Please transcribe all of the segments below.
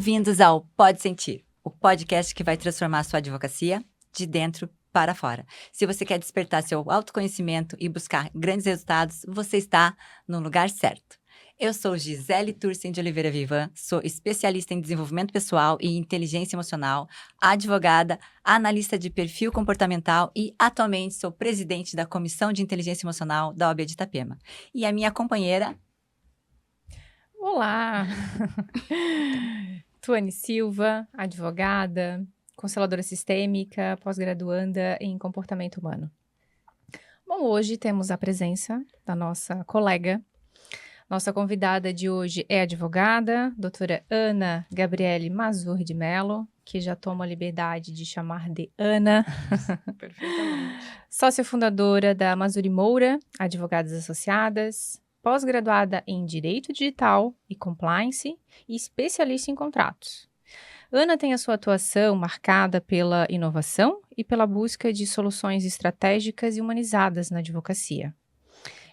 Bem-vindos ao Pode Sentir, o podcast que vai transformar a sua advocacia de dentro para fora. Se você quer despertar seu autoconhecimento e buscar grandes resultados, você está no lugar certo. Eu sou Gisele Turcin de Oliveira Vivan, sou especialista em desenvolvimento pessoal e inteligência emocional, advogada, analista de perfil comportamental e atualmente sou presidente da Comissão de Inteligência Emocional da OAB de Itapema. E a minha companheira... Olá! Tuane Silva, advogada, consteladora sistêmica, pós-graduanda em comportamento humano. Bom, hoje temos a presença da nossa colega. Nossa convidada de hoje é a advogada, doutora Ana Gabriele Mazur de Mello, que já toma a liberdade de chamar de Ana. Perfeitamente. Sócia fundadora da Mazur Moura, Advogadas Associadas, pós-graduada em Direito Digital e Compliance e especialista em contratos. Ana tem a sua atuação marcada pela inovação e pela busca de soluções estratégicas e humanizadas na advocacia.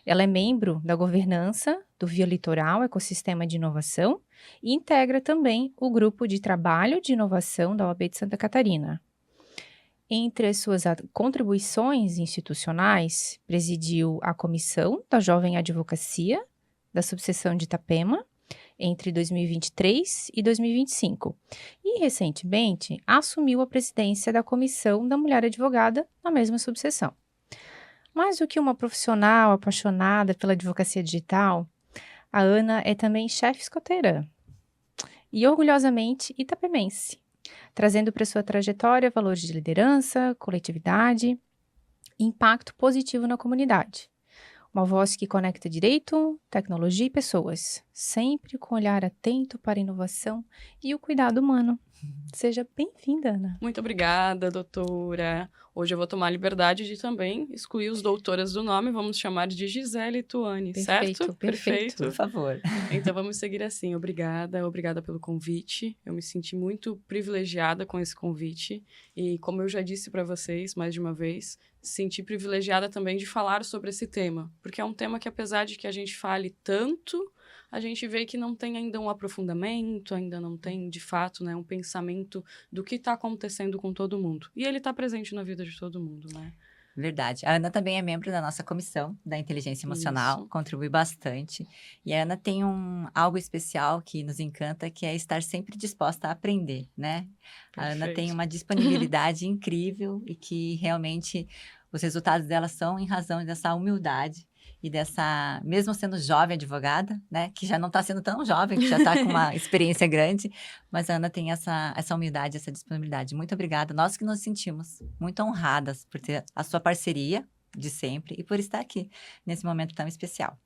Ela é membro da governança do Via Litoral Ecossistema de Inovação e integra também o grupo de trabalho de inovação da OAB de Santa Catarina. Entre as suas contribuições institucionais, presidiu a Comissão da Jovem Advocacia da Subseção de Itapema entre 2023 e 2025 e, recentemente, assumiu a presidência da Comissão da Mulher Advogada na mesma subseção. Mais do que uma profissional apaixonada pela advocacia digital, a Ana é também chefe escoteirã e, orgulhosamente, itapemense, trazendo para sua trajetória valores de liderança, coletividade e impacto positivo na comunidade. Uma voz que conecta direito, tecnologia e pessoas, sempre com um olhar atento para a inovação e o cuidado humano. Seja bem-vinda, Ana. Muito obrigada, doutora. Hoje eu vou tomar a liberdade de também excluir os doutoras do nome, vamos chamar de Gisele e Tuane, certo? Perfeito. Por favor. Então vamos seguir assim. Obrigada pelo convite. Eu me senti muito privilegiada com esse convite e, como eu já disse para vocês mais de uma vez, senti privilegiada também de falar sobre esse tema, porque é um tema que, apesar de que a gente fale tanto, a gente vê que não tem ainda um aprofundamento, ainda não tem, de fato, né, um pensamento do que está acontecendo com todo mundo. E ele está presente na vida de todo mundo, né? Verdade. A Ana também é membro da nossa comissão da inteligência emocional, Isso. contribui bastante. E a Ana tem algo especial que nos encanta, que é estar sempre disposta a aprender, né? A Ana tem uma disponibilidade incrível e que realmente os resultados dela são em razão dessa humildade e dessa, mesmo sendo jovem advogada, né? Que já não está sendo tão jovem, que já está com uma experiência grande, mas a Ana tem essa humildade, essa disponibilidade. Muito obrigada. Nós que nos sentimos muito honradas por ter a sua parceria de sempre e por estar aqui nesse momento tão especial.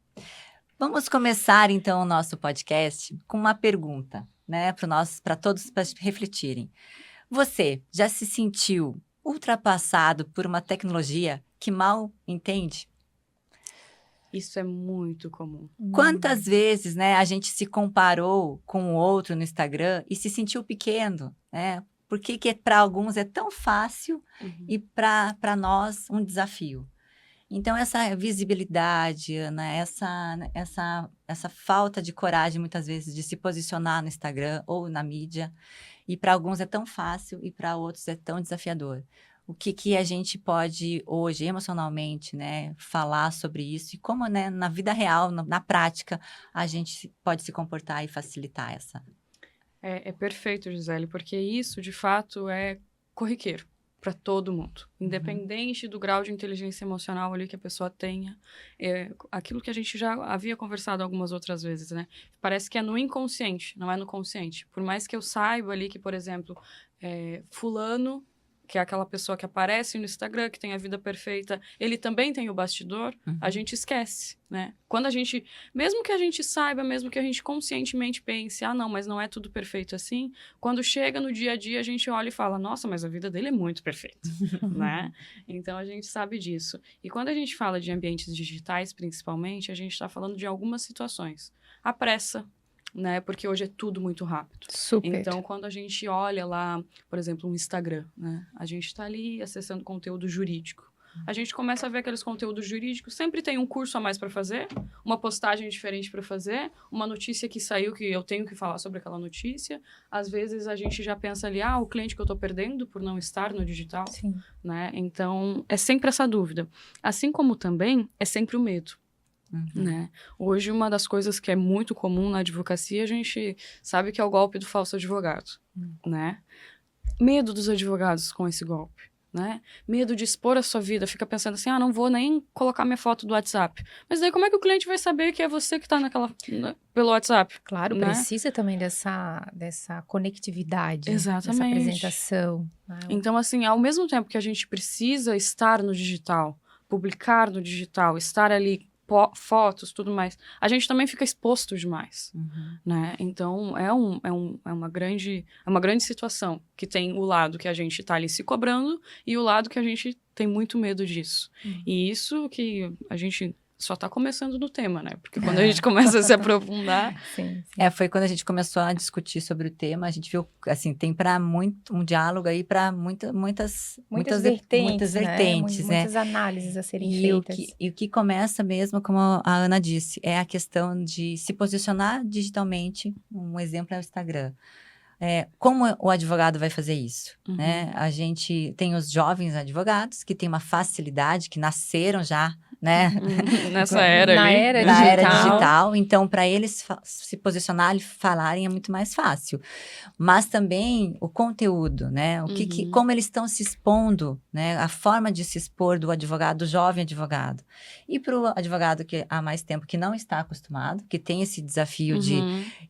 Vamos começar, então, o nosso podcast com uma pergunta, né? Para todos refletirem. Você já se sentiu ultrapassado por uma tecnologia que mal entende? Isso é muito comum. Quantas vezes, né, a gente se comparou com o outro no Instagram e se sentiu pequeno, né? Por que para alguns é tão fácil e para nós um desafio? Então, essa visibilidade, né, essa falta de coragem, muitas vezes, de se posicionar no Instagram ou na mídia, e para alguns é tão fácil e para outros é tão desafiador. O que a gente pode hoje, emocionalmente, né, falar sobre isso e como, né, na vida real, na prática, a gente pode se comportar e facilitar essa? É perfeito, Gisele, porque isso, de fato, é corriqueiro para todo mundo. Independente do grau de inteligência emocional ali que a pessoa tenha. Aquilo que a gente já havia conversado algumas outras vezes, né? Parece que é no inconsciente, não é no consciente. Por mais que eu saiba ali que, por exemplo, fulano, que é aquela pessoa que aparece no Instagram, que tem a vida perfeita, ele também tem o bastidor, a gente esquece, né? Quando a gente, mesmo que a gente saiba, mesmo que a gente conscientemente pense, não, mas não é tudo perfeito assim, quando chega no dia a dia, a gente olha e fala, nossa, mas a vida dele é muito perfeita, né? Então, a gente sabe disso. E quando a gente fala de ambientes digitais, principalmente, a gente está falando de algumas situações. A pressa, né? Porque hoje é tudo muito rápido. Super. Então, quando a gente olha lá, por exemplo, um Instagram, né? A gente está ali acessando conteúdo jurídico. a gente começa a ver aqueles conteúdos jurídicos, sempre tem um curso a mais para fazer, uma postagem diferente para fazer, uma notícia que saiu que eu tenho que falar sobre aquela notícia. Às vezes a gente já pensa ali, o cliente que eu estou perdendo por não estar no digital, Sim. né? Então, é sempre essa dúvida. Assim como também é sempre o medo. Né? Hoje, uma das coisas que é muito comum na advocacia, a gente sabe que é o golpe do falso advogado, né? Medo dos advogados com esse golpe, né? Medo de expor a sua vida, fica pensando assim, não vou nem colocar minha foto do WhatsApp. Mas daí como é que o cliente vai saber que é você que está pelo WhatsApp? Claro, né? Precisa também dessa conectividade. Exatamente. Dessa apresentação. Né? Então, assim, ao mesmo tempo que a gente precisa estar no digital, publicar no digital, estar ali fotos, tudo mais, a gente também fica exposto demais, né? Então, é uma grande situação, que tem o lado que a gente tá ali se cobrando e o lado que a gente tem muito medo disso. E isso que a gente só tá começando no tema, né? Porque quando a gente começa a se aprofundar... Sim. Foi quando a gente começou a discutir sobre o tema, a gente viu, assim, tem para um diálogo aí para muitas vertentes, né? Muitas análises a serem feitas. E o que começa mesmo, como a Ana disse, é a questão de se posicionar digitalmente. Um exemplo é o Instagram. Como o advogado vai fazer isso? Né? A gente tem os jovens advogados que têm uma facilidade, que nasceram já, né? Nessa era na ali. era digital. Então, para eles se posicionarem e falarem é muito mais fácil. Mas também o conteúdo, né? Como eles estão se expondo, né? A forma de se expor do advogado, do jovem advogado. E para o advogado que há mais tempo que não está acostumado, que tem esse desafio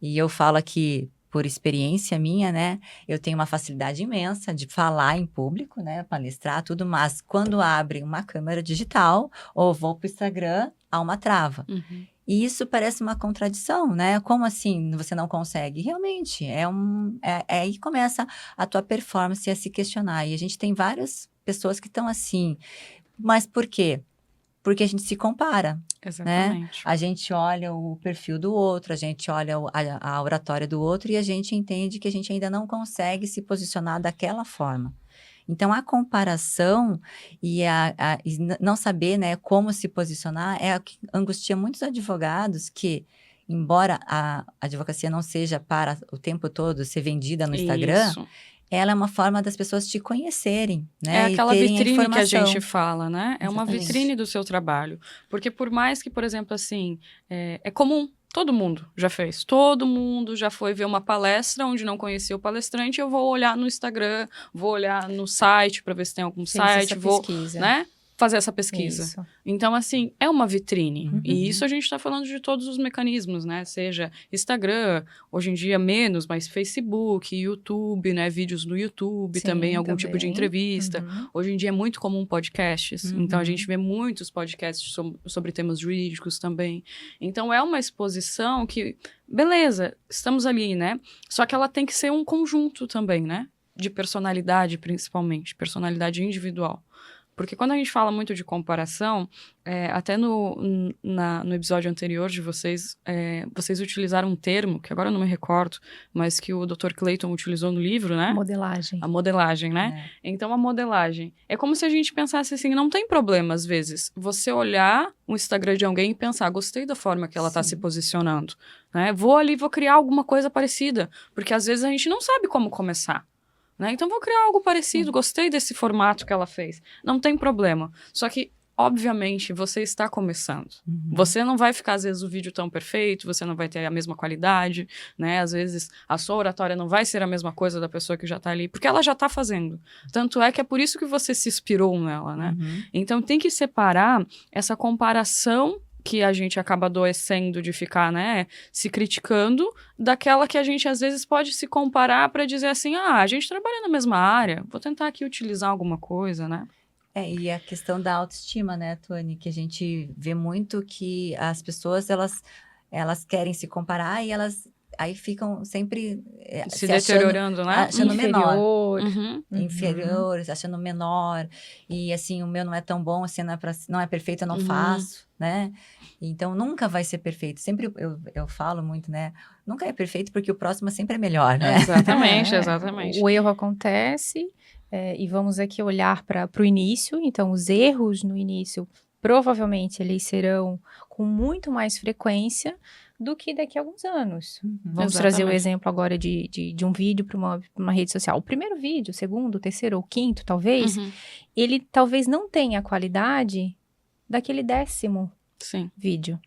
e eu falo aqui por experiência minha, né? Eu tenho uma facilidade imensa de falar em público, né? Palestrar, tudo, mas quando abre uma câmera digital ou vou para o Instagram, há uma trava. E isso parece uma contradição, né? Como assim você não consegue? Realmente, aí começa a tua performance a se questionar. E a gente tem várias pessoas que estão assim. Mas por quê? Porque a gente se compara. Exatamente. Né? A gente olha o perfil do outro, a gente olha a oratória do outro e a gente entende que a gente ainda não consegue se posicionar daquela forma. Então, a comparação e não saber, né, como se posicionar é o que angustia muitos advogados que, embora a advocacia não seja para o tempo todo ser vendida no Instagram, ela é uma forma das pessoas te conhecerem, né? É aquela vitrine que a informação. gente fala, né? É Exatamente. uma vitrine do seu trabalho. Porque por mais que, por exemplo, assim, é comum, todo mundo já fez. Todo mundo já foi ver uma palestra onde não conhecia o palestrante, eu vou olhar no Instagram, vou olhar no site para ver se tem algum site, vou, né? Fazer essa pesquisa. Isso. Então, assim, é uma vitrine. E isso a gente está falando de todos os mecanismos, né? Seja Instagram, hoje em dia menos, mas Facebook, YouTube, né? Vídeos no YouTube, também algum tipo de entrevista. Hoje em dia é muito comum podcasts. Então, a gente vê muitos podcasts sobre temas jurídicos também. Então, é uma exposição que, beleza, estamos ali, né? Só que ela tem que ser um conjunto também, né? De personalidade, principalmente. Personalidade individual. Porque quando a gente fala muito de comparação, até no episódio anterior de vocês, vocês utilizaram um termo, que agora eu não me recordo, mas que o Dr. Clayton utilizou no livro, né? Modelagem. A modelagem, né? Então, a modelagem. É como se a gente pensasse assim, não tem problema, às vezes, você olhar o Instagram de alguém e pensar, gostei da forma que ela está se posicionando, né? Vou ali, vou criar alguma coisa parecida, porque às vezes a gente não sabe como começar. Né? Então, vou criar algo parecido, gostei desse formato que ela fez. Não tem problema. Só que, obviamente, você está começando. Você não vai ficar, às vezes, o vídeo tão perfeito, você não vai ter a mesma qualidade, né? Às vezes, a sua oratória não vai ser a mesma coisa da pessoa que já está ali, porque ela já está fazendo. Tanto é que é por isso que você se inspirou nela, né? Então, tem que separar essa comparação que a gente acaba adoecendo de ficar, né, se criticando, daquela que a gente, às vezes, pode se comparar para dizer assim, a gente trabalha na mesma área, vou tentar aqui utilizar alguma coisa, né? E a questão da autoestima, né, Tuane, que a gente vê muito que as pessoas, elas querem se comparar e elas aí ficam sempre se deteriorando, né? Achando menor. Inferior. Achando menor. E assim, o meu não é tão bom, assim, não é perfeito, eu não faço, né? Então, nunca vai ser perfeito. Sempre eu falo muito, né? Nunca é perfeito porque o próximo sempre é melhor, né? Exatamente, exatamente. O erro acontece, e vamos aqui olhar para o início. Então, os erros no início, provavelmente, eles serão com muito mais frequência do que daqui a alguns anos. Vamos trazer o exemplo agora de um vídeo para uma rede social. O primeiro vídeo, o segundo, o terceiro ou quinto, talvez, ele talvez não tenha a qualidade daquele 10º vídeo.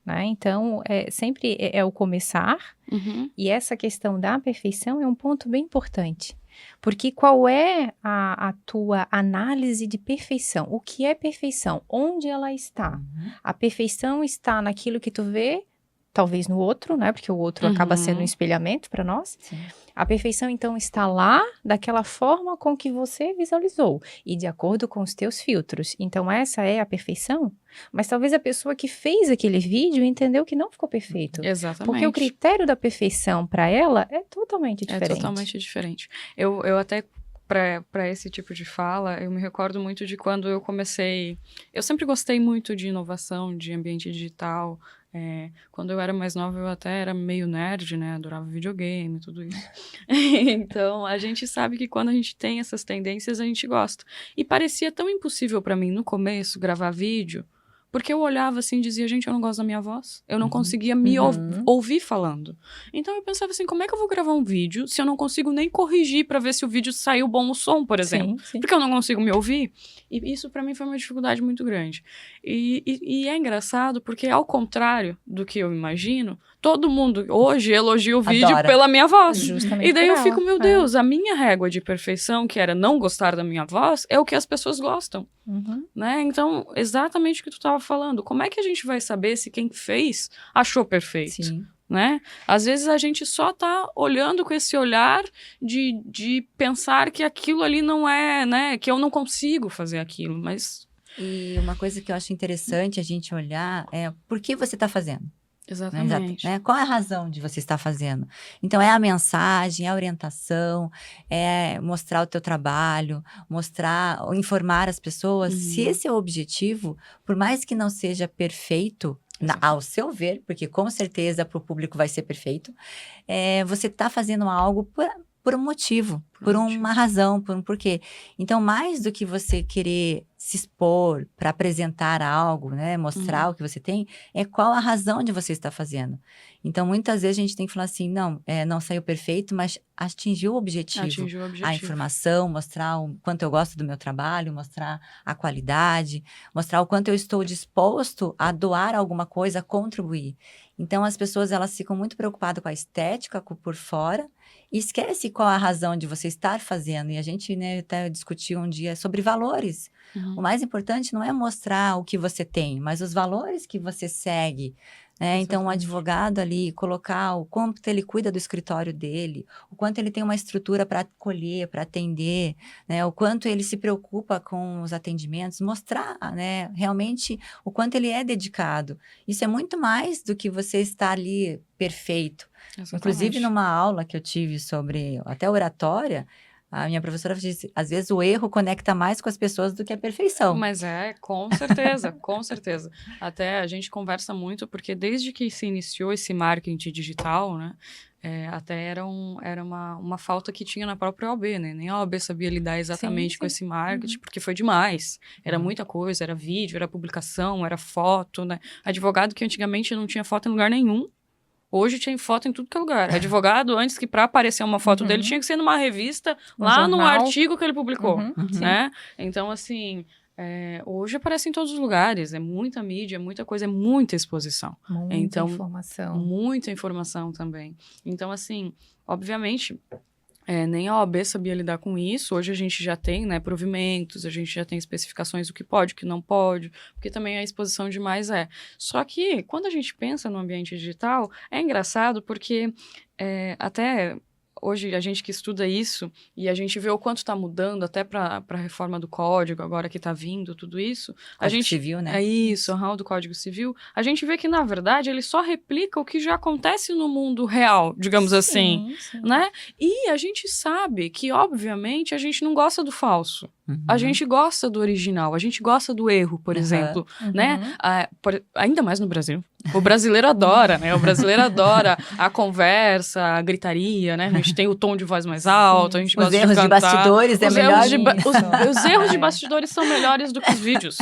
Né? Então, sempre é o começar, e essa questão da perfeição é um ponto bem importante. Porque qual é a tua análise de perfeição? O que é perfeição? Onde ela está? A perfeição está naquilo que tu vê, talvez no outro, né? Porque o outro acaba sendo um espelhamento para nós. Sim. A perfeição, então, está lá daquela forma com que você visualizou e de acordo com os teus filtros. Então, essa é a perfeição? Mas talvez a pessoa que fez aquele vídeo entendeu que não ficou perfeito. Exatamente. Porque o critério da perfeição para ela é totalmente diferente. É totalmente diferente. Eu até, para esse tipo de fala, eu me recordo muito de quando eu comecei... Eu sempre gostei muito de inovação, de ambiente digital. Quando eu era mais nova, eu até era meio nerd, né? Adorava videogame e tudo isso. Então, a gente sabe que quando a gente tem essas tendências, a gente gosta. E parecia tão impossível para mim, no começo, gravar vídeo, porque eu olhava assim e dizia, gente, eu não gosto da minha voz. Eu não conseguia me ouvir falando. Então, eu pensava assim, como é que eu vou gravar um vídeo se eu não consigo nem corrigir para ver se o vídeo saiu bom o som, por exemplo? Sim. Porque eu não consigo me ouvir. E isso, para mim, foi uma dificuldade muito grande. E é engraçado, porque, ao contrário do que eu imagino, todo mundo hoje elogia o vídeo pela minha voz. Justamente e daí eu ela. fico, meu Deus, a minha régua de perfeição, que era não gostar da minha voz, é o que as pessoas gostam. Né? Então, exatamente o que tu estava falando. Como é que a gente vai saber se quem fez achou perfeito? Sim. Né? Às vezes a gente só tá olhando com esse olhar de pensar que aquilo ali não é, né? Que eu não consigo fazer aquilo, mas... E uma coisa que eu acho interessante a gente olhar é por que você está fazendo. Exatamente. Né? Qual é a razão de você estar fazendo? Então, é a mensagem, é a orientação, é mostrar o teu trabalho, informar as pessoas. Se esse é o objetivo, por mais que não seja perfeito, ao seu ver, porque com certeza para o público vai ser perfeito, você está fazendo algo por um motivo, por uma razão, por um porquê. Então, mais do que você querer se expor para apresentar algo, né, mostrar o que você tem, é qual a razão de você estar fazendo. Então, muitas vezes a gente tem que falar assim, não saiu perfeito, mas atingiu o objetivo. A informação, mostrar o quanto eu gosto do meu trabalho, mostrar a qualidade, mostrar o quanto eu estou disposto a doar alguma coisa, a contribuir. Então, as pessoas, elas ficam muito preocupadas com a estética, por fora, e esquece qual a razão de você estar fazendo. E a gente, né, até discutiu um dia sobre valores. O mais importante não é mostrar o que você tem, mas os valores que você segue. Né? Então, um advogado ali, colocar o quanto ele cuida do escritório dele, o quanto ele tem uma estrutura para acolher, para atender, né? O quanto ele se preocupa com os atendimentos, mostrar, né, realmente o quanto ele é dedicado. Isso é muito mais do que você estar ali perfeito. Exatamente. Inclusive, numa aula que eu tive sobre até oratória, a minha professora disse, às vezes o erro conecta mais com as pessoas do que a perfeição. Mas com certeza, com certeza. Até a gente conversa muito, porque desde que se iniciou esse marketing digital, né, até era uma falta que tinha na própria OAB, né? Nem a OAB sabia lidar exatamente com esse marketing, porque foi demais. Era muita coisa, era vídeo, era publicação, era foto, né? Advogado que antigamente não tinha foto em lugar nenhum, hoje tem foto em tudo que é lugar. Advogado, antes que para aparecer uma foto dele, tinha que ser numa revista, lá no artigo que ele publicou, né? Então, assim, hoje aparece em todos os lugares. É muita mídia, é muita coisa, é muita exposição. Muita informação. Muita informação também. Então, assim, obviamente... nem a OAB sabia lidar com isso. Hoje a gente já tem, né, provimentos, a gente já tem especificações do que pode, o que não pode, porque também a exposição demais Só que, quando a gente pensa no ambiente digital, é engraçado porque até hoje a gente que estuda isso e a gente vê o quanto está mudando até para a reforma do código agora que está vindo, tudo isso. Código Civil, né? É isso, do Código Civil. A gente vê que, na verdade, ele só replica o que já acontece no mundo real, digamos assim, né? E a gente sabe que, obviamente, a gente não gosta do falso. A gente gosta do original, a gente gosta do erro, por exemplo, né? Ainda mais no Brasil. O brasileiro adora, né? O brasileiro adora a conversa, a gritaria, né? A gente tem o tom de voz mais alto, a gente gosta de cantar. Os erros de bastidores é melhor. Os erros de bastidores são melhores do que os vídeos.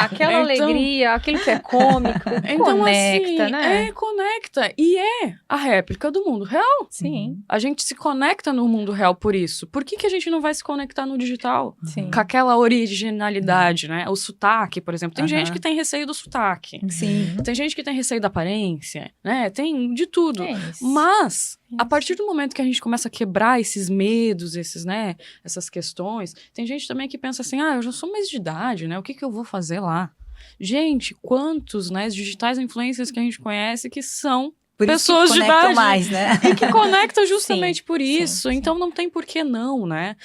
Aquela alegria, aquilo que é cômico, então, conecta, assim, né? Conecta. E é a réplica do mundo real. Sim. A gente se conecta no mundo real por isso. Por que a gente não vai se conectar no digital? Sim. Com aquela originalidade, né? O sotaque, por exemplo. Tem gente que tem receio do sotaque. Sim. Tem gente que tem receio da aparência, né? Tem de tudo. Isso. Mas, a partir do momento que a gente começa a quebrar esses medos, né? Essas questões, tem gente também que pensa assim, eu já sou mais de idade, né? O que eu vou fazer lá? Gente, quantos, né, digitais influencers que a gente conhece que são por pessoas isso que de idade mais, né? e que conectam justamente por sim, isso. Então, não tem por que não, né?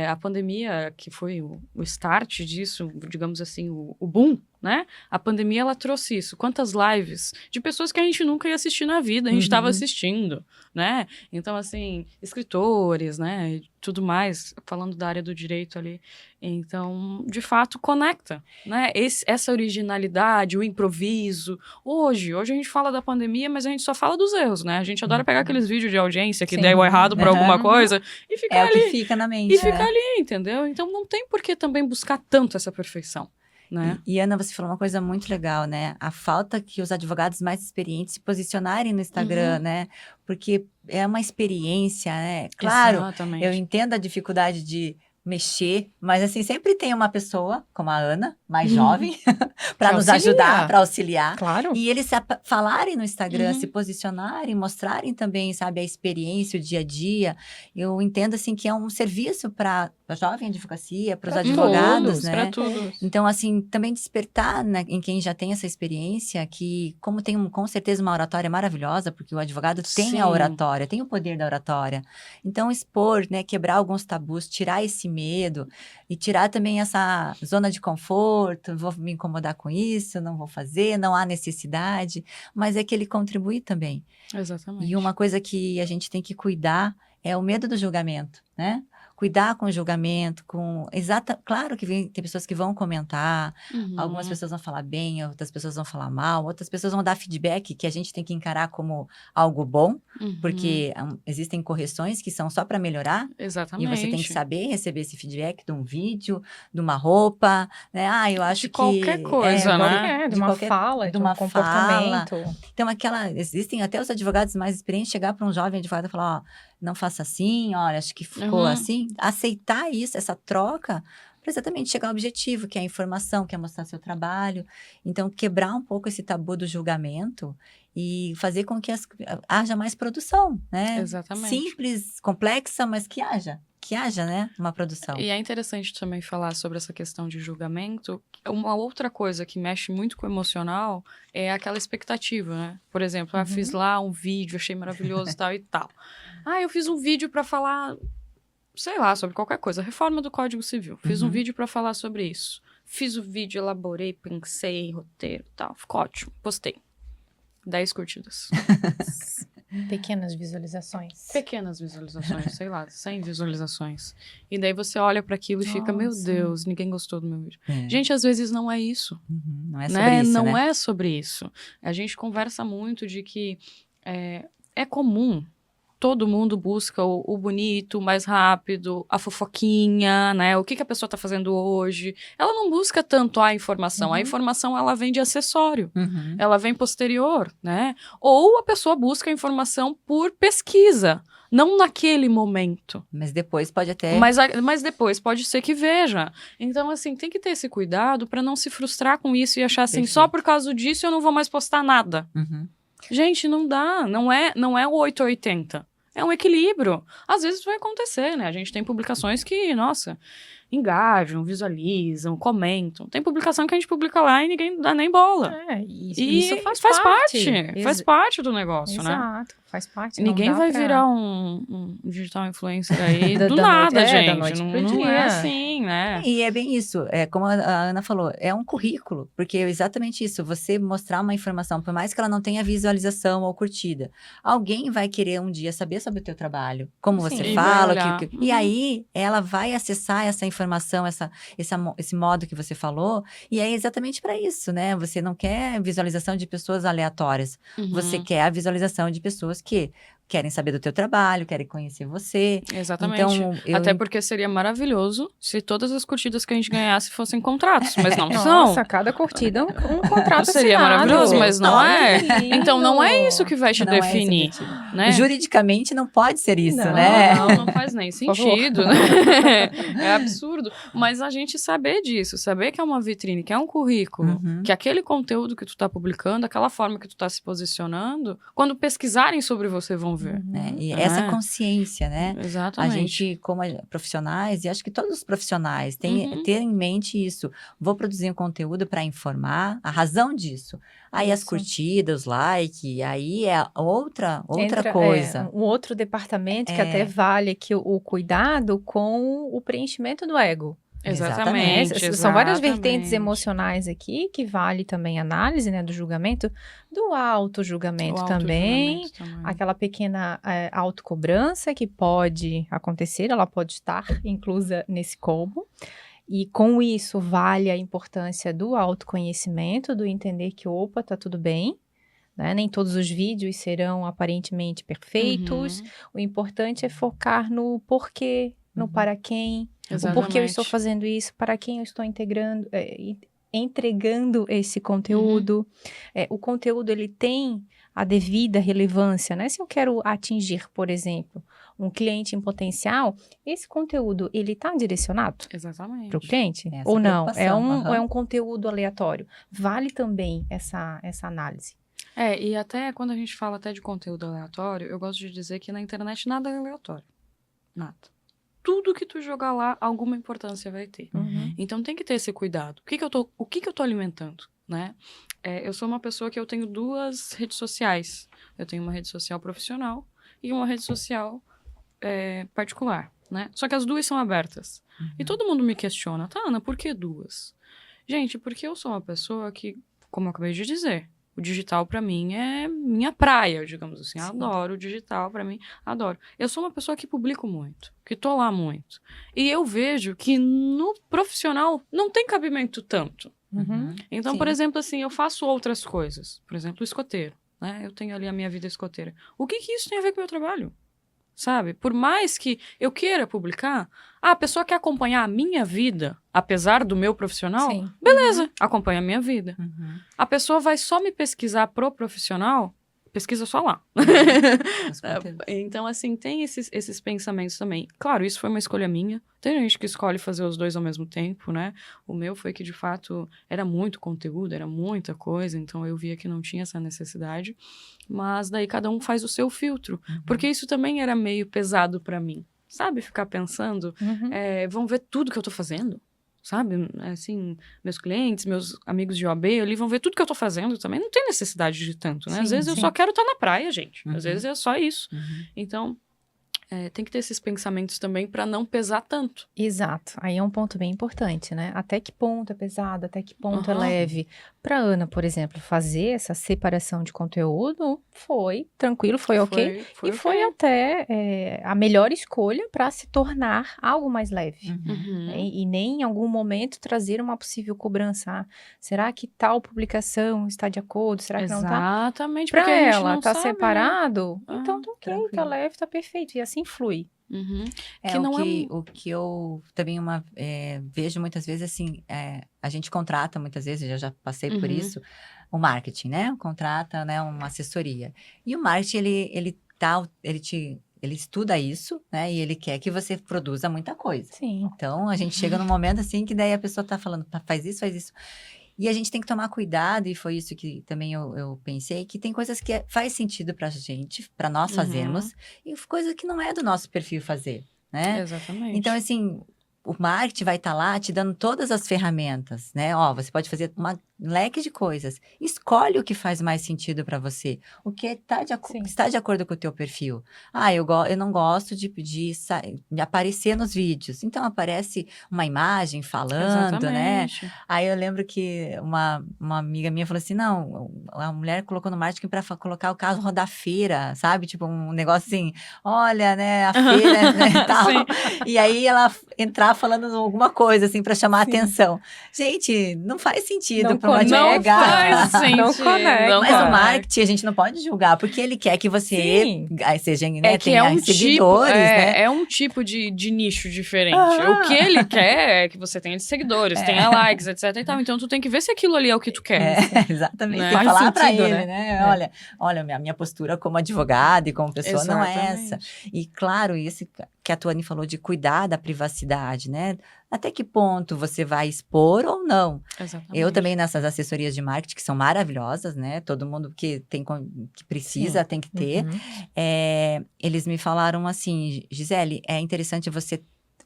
A pandemia, que foi o start disso, digamos assim, o boom, né? A pandemia, ela trouxe isso. Quantas lives de pessoas que a gente nunca ia assistir na vida, a gente estava assistindo, né? Então, assim, escritores, né? Tudo mais, falando da área do direito ali. Então, de fato, conecta, né? Essa originalidade, o improviso. Hoje a gente fala da pandemia, mas a gente só fala dos erros, né? A gente adora pegar aqueles vídeos de audiência que deu errado por alguma coisa e ficar ali. É o que fica na mente. E ficar ali, entendeu? Então, não tem por que também buscar tanto essa perfeição. Né? E Ana, você falou uma coisa muito legal, né? A falta que os advogados mais experientes se posicionarem no Instagram, né? Porque é uma experiência, né? Claro, exatamente. Eu entendo a dificuldade de mexer, mas assim, sempre tem uma pessoa, como a Ana, mais jovem, para nos ajudar, para auxiliar. Claro. E eles falarem no Instagram, se posicionarem, mostrarem também, sabe, a experiência, o dia a dia. Eu entendo, assim, que é um serviço para a jovem advocacia, para os advogados, né? Para todos. Então, assim, também despertar, né, em quem já tem essa experiência, que como tem com certeza uma oratória maravilhosa, porque o advogado tem a oratória, tem o poder da oratória. Então, expor, né, quebrar alguns tabus, tirar esse medo e tirar também essa zona de conforto, vou me incomodar com isso, não vou fazer, não há necessidade, mas é que ele contribui também. Exatamente. E uma coisa que a gente tem que cuidar é o medo do julgamento, né? Cuidar com o julgamento, claro que tem pessoas que vão comentar, algumas pessoas vão falar bem, outras pessoas vão falar mal, outras pessoas vão dar feedback que a gente tem que encarar como algo bom, porque existem correções que são só para melhorar. Exatamente. E você tem que saber receber esse feedback de um vídeo, de uma roupa, né? Eu acho de que... qualquer coisa, né? De uma fala, de um comportamento. Então, existem até os advogados mais experientes chegar para um jovem advogado e falar, não faça assim, olha, acho que ficou assim. Aceitar isso, essa troca, para exatamente chegar ao objetivo, que é a informação, que é mostrar seu trabalho. Então, quebrar um pouco esse tabu do julgamento e fazer com que haja mais produção, né? Exatamente. Simples, complexa, mas que haja, né? Uma produção. E é interessante também falar sobre essa questão de julgamento. Uma outra coisa que mexe muito com o emocional é aquela expectativa, né? Por exemplo, fiz lá um vídeo, achei maravilhoso tal e tal. Eu fiz um vídeo para falar, sei lá, sobre qualquer coisa, reforma do Código Civil. Fiz um vídeo para falar sobre isso. Fiz o vídeo, elaborei, pensei, roteiro e tal. Ficou ótimo. Postei. 10 curtidas. Pequenas visualizações. Pequenas visualizações, sei lá, 100 visualizações. E daí você olha para aquilo e fica, meu Deus, ninguém gostou do meu vídeo. Gente, às vezes não é isso. Não é sobre isso, Não é sobre isso. A gente conversa muito de que é comum. Todo mundo busca o bonito, o mais rápido, a fofoquinha, né? O que a pessoa tá fazendo hoje. Ela não busca tanto a informação. A informação, ela vem de acessório. Ela vem posterior, né? Ou a pessoa busca a informação por pesquisa. Não naquele momento. Mas depois pode até... Mas depois pode ser que veja. Então, assim, tem que ter esse cuidado para não se frustrar com isso e achar assim, só por causa disso eu não vou mais postar nada. Gente, não dá. Não é o 880. É um equilíbrio. Às vezes vai acontecer, né? A gente tem publicações que, nossa, engajam, visualizam, comentam. Tem publicação que a gente publica lá e ninguém dá nem bola. Isso faz Faz parte do negócio, né? Exato, faz parte. Ninguém vai virar um digital influencer aí do nada, gente. Da noite pro não dia. é assim, né? E é bem isso, é como a Ana falou, é um currículo, porque é exatamente isso, você mostrar uma informação, por mais que ela não tenha visualização ou curtida, alguém vai querer um dia saber sobre o teu trabalho, como Sim. você E fala, vai olhar. e aí ela vai acessar essa informação, esse modo que você falou, e é exatamente para isso, né? Você não quer visualização de pessoas aleatórias, você quer a visualização de pessoas que querem saber do teu trabalho, querem conhecer você. Exatamente. Então, Até porque seria maravilhoso se todas as curtidas que a gente ganhasse fossem contratos, mas não são. Nossa, cada curtida um contrato Seria assinado. maravilhoso, mas não é. Lindo. Então não é isso que vai te não é esse definir, objetivo. né? Juridicamente não pode ser isso, Não, né? Não faz nem sentido, né? É absurdo. Mas a gente saber disso, saber que é uma vitrine, que é um currículo, Uhum. que aquele conteúdo que tu tá publicando, aquela forma que tu tá se posicionando, quando pesquisarem sobre você vão ver. Né? E É. essa consciência, né? Exatamente. A gente, como profissionais, e acho que todos os profissionais têm Uhum. ter em mente isso. Vou produzir um conteúdo para informar, a razão disso. Aí as Isso. curtidas, os like, aí é outra Entra, coisa. um outro departamento que até vale aqui o cuidado com o preenchimento do ego. Exatamente. São várias vertentes emocionais aqui que vale também análise, né, do julgamento, do auto-julgamento também. Aquela pequena autocobrança que pode acontecer, ela pode estar inclusa nesse combo. E com isso vale a importância do autoconhecimento, do entender que, opa, tá tudo bem. Né? Nem todos os vídeos serão aparentemente perfeitos. O importante é focar no porquê, no para quem. O porquê eu estou fazendo isso, para quem eu estou entregando esse conteúdo. O conteúdo, ele tem a devida relevância, né? Se eu quero atingir, por exemplo, um cliente em potencial, esse conteúdo, ele está direcionado para o cliente? Essa Ou não? preocupação, É um conteúdo aleatório? Vale também essa análise. E até quando a gente fala até de conteúdo aleatório, eu gosto de dizer que na internet nada é aleatório. Nada. Tudo que tu jogar lá, alguma importância vai ter. Então tem que ter esse cuidado. O que eu tô alimentando, né? Eu sou uma pessoa que eu tenho 2 redes sociais. Eu tenho uma rede social profissional e uma rede social particular, né? Só que as 2 são abertas. E todo mundo me questiona, tá, Ana, por que 2? Gente, porque eu sou uma pessoa que, como eu acabei de dizer, o digital pra mim é minha praia, digamos assim. Sim. Adoro o digital, pra mim, adoro. Eu sou uma pessoa que publico muito, que tô lá muito. E eu vejo que no profissional não tem cabimento tanto. Então, Sim. por exemplo, assim, eu faço outras coisas. Por exemplo, o escoteiro, né? Eu tenho ali a minha vida escoteira. O que isso tem a ver com o meu trabalho? Sabe? Por mais que eu queira publicar, a pessoa quer acompanhar a minha vida, apesar do meu profissional, Sim. beleza, acompanha a minha vida. Uhum. A pessoa vai só me pesquisar pro profissional, pesquisa só lá. Os conteúdos. Então, assim, tem esses pensamentos também. Claro, isso foi uma escolha minha. Tem gente que escolhe fazer os 2 ao mesmo tempo, né? O meu foi que, de fato, era muito conteúdo, era muita coisa, então eu via que não tinha essa necessidade. Mas daí cada um faz o seu filtro. Porque isso também era meio pesado pra mim. Sabe? Ficar pensando, vão ver tudo que eu tô fazendo. Sabe? Assim, meus clientes, meus amigos de OAB ali vão ver tudo que eu tô fazendo também. Não tem necessidade de tanto, né? Sim, Às vezes eu sim. só quero estar na praia, gente. Às vezes é só isso. Uhum. Então, tem que ter esses pensamentos também para não pesar tanto. Exato. Aí é um ponto bem importante, né? Até que ponto é pesado, até que ponto é Aham. leve. Para Ana, por exemplo, fazer essa separação de conteúdo foi tranquilo, foi ok. Foi E foi até a melhor escolha para se tornar algo mais leve. Uhum. Né? E nem em algum momento trazer uma possível cobrança. Será que tal publicação está de acordo? Será que não está? Exatamente. Para porque a gente ela, não tá sabe, né? separado? Então tá ok, tá tranquilo. leve, tá perfeito. E assim flui. Uhum. Que o que eu também vejo muitas vezes assim, a gente contrata muitas vezes, eu já passei por isso, o marketing, né? Contrata, né, uma assessoria. E o marketing, ele estuda isso, né? E ele quer que você produza muita coisa. Sim. Então, a gente chega num momento assim que daí a pessoa tá falando, faz isso, faz isso. E a gente tem que tomar cuidado, e foi isso que também eu pensei, que tem coisas que faz sentido pra gente, pra nós fazermos, e coisa que não é do nosso perfil fazer, né? Exatamente. Então, assim, o marketing vai estar lá te dando todas as ferramentas, né? Ó, você pode fazer um leque de coisas. Escolhe o que faz mais sentido para você. O que está de acordo com o teu perfil. Eu não gosto de aparecer nos vídeos. Então, aparece uma imagem falando, né? Aí eu lembro que uma amiga minha falou assim, não, a mulher colocou no marketing para colocar o carro rodar feira, sabe? Tipo, um negócio assim, olha, né, a feira, né, tal. E aí ela entrar falando alguma coisa, assim, para chamar a atenção. Gente, não faz sentido para uma advogada. Não conecta. Mas o marketing, a gente não pode julgar, porque ele quer que você seja, né, tenha seguidores, né? É um tipo de nicho diferente. O que ele quer é que você tenha seguidores, tenha likes, etc e tal. Então, tu tem que ver se aquilo ali é o que tu quer. Exatamente. Né? Tem que falar para ele, né? Olha, a minha postura como advogada e como pessoa não é essa. E, claro, isso que a Tuane falou de cuidar da privacidade, né? Até que ponto você vai expor ou não? Exatamente. Eu também nessas assessorias de marketing, que são maravilhosas, né? Todo mundo que precisa tem que ter. Eles me falaram assim, Gisele, é interessante você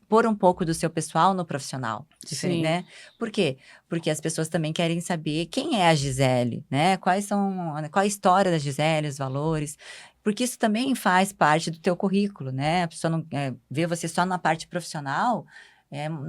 pôr um pouco do seu pessoal no profissional, diferente, né? Por quê? Porque as pessoas também querem saber quem é a Gisele, né? Qual a história da Gisele, os valores. Porque isso também faz parte do teu currículo, né? A pessoa não vê você só na parte profissional,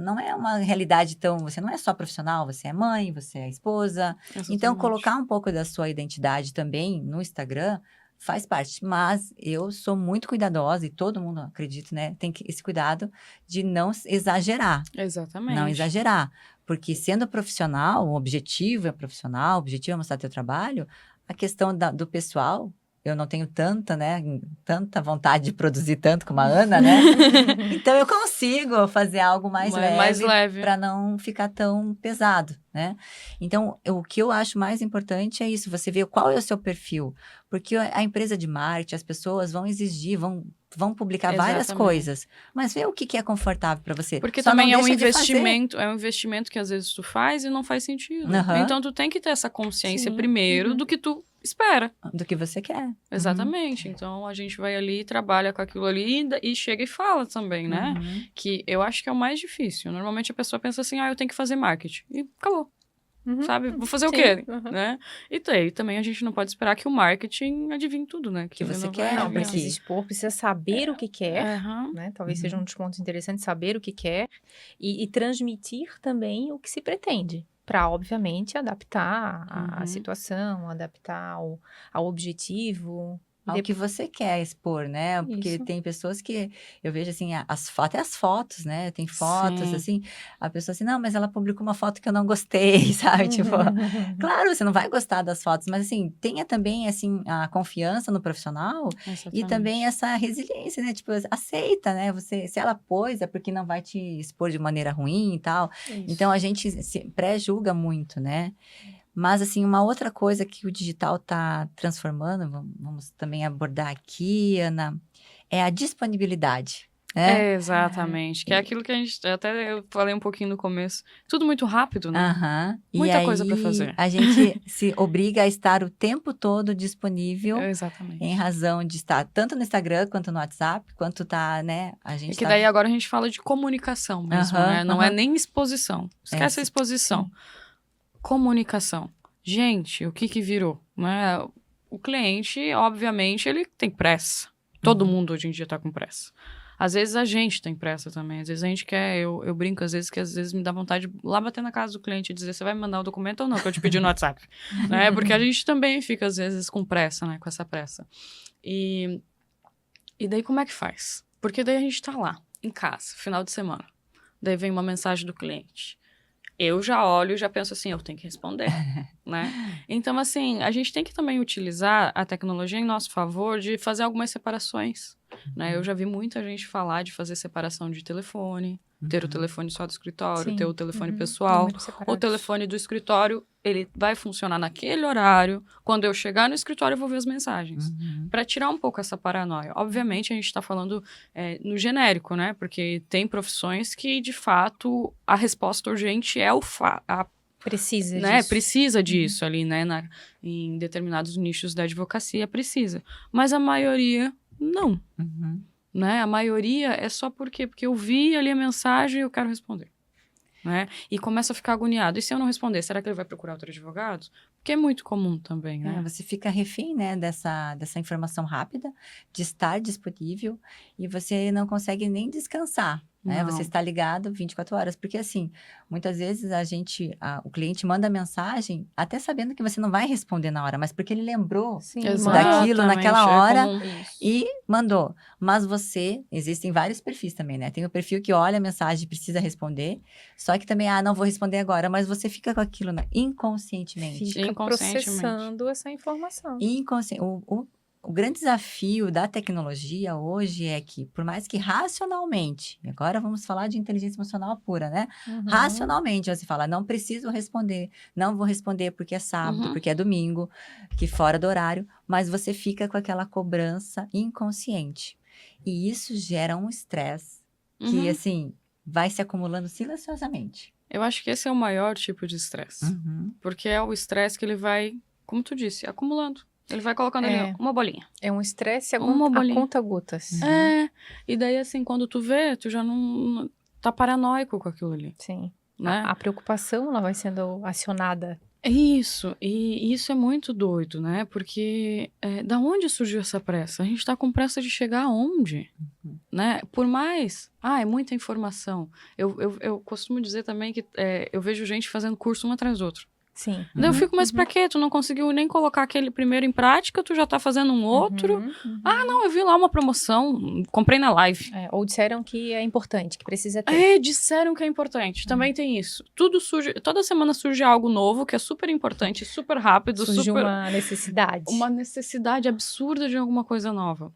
não é uma realidade tão... Você não é só profissional, você é mãe, você é esposa. Exatamente. Então, colocar um pouco da sua identidade também no Instagram faz parte. Mas eu sou muito cuidadosa, e todo mundo, acredito, né? Tem esse cuidado de não exagerar. Exatamente. Não exagerar. Porque sendo profissional, o objetivo é profissional, o objetivo é mostrar teu trabalho, a questão do pessoal... Eu não tenho tanta vontade de produzir tanto como a Ana, né? Então, eu consigo fazer algo mais leve para não ficar tão pesado, né? Então, o que eu acho mais importante é isso, você ver qual é o seu perfil. Porque a empresa de marketing, as pessoas vão exigir, vão publicar várias coisas, mas vê o que é confortável para você. Porque também é um investimento que às vezes tu faz e não faz sentido. Então, tu tem que ter essa consciência primeiro do que tu espera. Do que você quer. Exatamente. Então, a gente vai ali, trabalha com aquilo ali e chega e fala também, né? Que eu acho que é o mais difícil. Normalmente, a pessoa pensa assim, eu tenho que fazer marketing. E acabou. Sabe? Vou fazer o quê? Né? E aí, também a gente não pode esperar que o marketing adivinhe tudo, né? Que você quer. Não, precisa expor, precisa saber o que quer, né? Talvez seja um dos pontos interessantes, saber o que quer e transmitir também o que se pretende. Para, obviamente, adaptar a situação, adaptar ao objetivo. Ao que você quer expor, né? Porque tem pessoas que eu vejo assim, até as fotos, né? Tem fotos, assim, a pessoa assim, não, mas ela publicou uma foto que eu não gostei, sabe? Tipo, claro, você não vai gostar das fotos, mas assim, tenha também, assim, a confiança no profissional e também essa resiliência, né? Tipo, aceita, né? Se ela pôs, é porque não vai te expor de maneira ruim e tal. Então, a gente se pré-julga muito, né? Mas, assim, uma outra coisa que o digital está transformando, vamos também abordar aqui, Ana, é a disponibilidade. Né? Exatamente, que é aquilo que eu falei um pouquinho no começo. Tudo muito rápido, né? Muita coisa para fazer. A gente se obriga a estar o tempo todo disponível. Exatamente. Em razão de estar tanto no Instagram, quanto no WhatsApp, quanto tá, né? Daí agora a gente fala de comunicação mesmo, né? Não é nem exposição. Esquece a exposição. Comunicação. Gente, o que virou? Né? O cliente, obviamente, ele tem pressa. Todo mundo hoje em dia tá com pressa. Às vezes a gente tem pressa também. Às vezes a gente quer... Eu brinco, às vezes me dá vontade de ir lá bater na casa do cliente e dizer, você vai me mandar o documento ou não, que eu te pedi no WhatsApp. Né? Porque a gente também fica, às vezes, com pressa, né? Com essa pressa. E daí, como é que faz? Porque daí a gente tá lá, em casa, final de semana. Daí vem uma mensagem do cliente. Eu já olho e já penso assim, eu tenho que responder, né? Então, assim, a gente tem que também utilizar a tecnologia em nosso favor de fazer algumas separações, né? Eu já vi muita gente falar de fazer separação de telefone, ter o telefone só do escritório, ter o telefone pessoal. O telefone do escritório, ele vai funcionar naquele horário. Quando eu chegar no escritório, eu vou ver as mensagens. Para tirar um pouco essa paranoia. Obviamente, a gente está falando no genérico, né? Porque tem profissões que, de fato, a resposta urgente é precisa né? disso. Precisa disso ali, né? Em determinados nichos da advocacia, precisa. Mas a maioria, não. né? A maioria é só por quê? Porque eu vi ali a mensagem e eu quero responder. Né? E começa a ficar agoniado. E se eu não responder, será que ele vai procurar outro advogado? Porque é muito comum também, né? Você fica refém, né, dessa informação rápida, de estar disponível, e você não consegue nem descansar, né? Você Não. está ligado 24 horas, porque assim, muitas vezes o cliente manda mensagem, até sabendo que você não vai responder na hora, mas porque ele lembrou Sim, daquilo naquela hora comum. e mandou. Mas existem vários perfis também, né? Tem o perfil que olha a mensagem e precisa responder, só que também, não vou responder agora, mas você fica com aquilo inconscientemente. fica Inconscientemente. processando essa informação. O grande desafio da tecnologia hoje é que, por mais que racionalmente, e agora vamos falar de inteligência emocional pura, né? Uhum. Racionalmente você fala, não preciso responder, não vou responder porque é sábado, porque é domingo, que fora do horário, mas você fica com aquela cobrança inconsciente. E isso gera um estresse que, assim, vai se acumulando silenciosamente. Eu acho que esse é o maior tipo de estresse. Porque é o estresse que ele vai, como tu disse, acumulando. Ele vai colocando ali uma bolinha. É um estresse a bolinha. conta-gotas. E daí assim, quando tu vê, tu já não tá paranoico com aquilo ali. Sim. Né? A preocupação, ela vai sendo acionada. Isso, e isso é muito doido, né? Porque da onde surgiu essa pressa? A gente tá com pressa de chegar aonde? Né? Por mais... é muita informação. Eu costumo dizer também que eu vejo gente fazendo curso um atrás do outro. Sim. Daí eu fico, mas pra quê? Tu não conseguiu nem colocar aquele primeiro em prática, tu já tá fazendo um outro. Não, eu vi lá uma promoção, comprei na live. Ou disseram que é importante, que precisa ter. Disseram que é importante. Também tem isso. Toda semana surge algo novo, que é super importante, super rápido. Surge uma necessidade. Uma necessidade absurda de alguma coisa nova.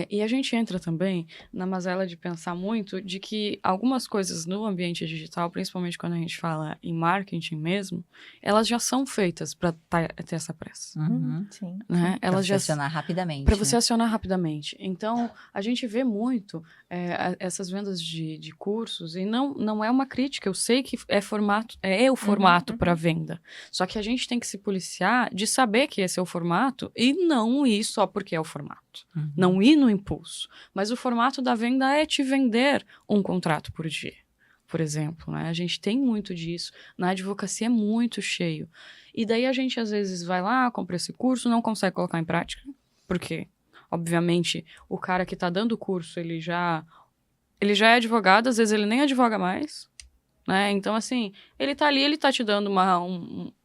E a gente entra também na mazela de pensar muito de que algumas coisas no ambiente digital, principalmente quando a gente fala em marketing mesmo, elas já são feitas para ter essa pressa. Sim. Né? Para você acionar rapidamente. Para você acionar rapidamente. Então, a gente vê muito essas vendas de cursos, e não é uma crítica, eu sei que é o formato para venda. Só que a gente tem que se policiar de saber que esse é o formato e não ir só porque é o formato. Não ir no impulso. Mas o formato da venda é te vender um contrato por dia, por exemplo. Né? A gente tem muito disso. Na advocacia é muito cheio. E daí a gente, às vezes, vai lá, compra esse curso, não consegue colocar em prática. Por quê? Obviamente, o cara que está dando o curso, ele já é advogado, às vezes ele nem advoga mais. Né? Então, assim, ele tá ali, ele tá te dando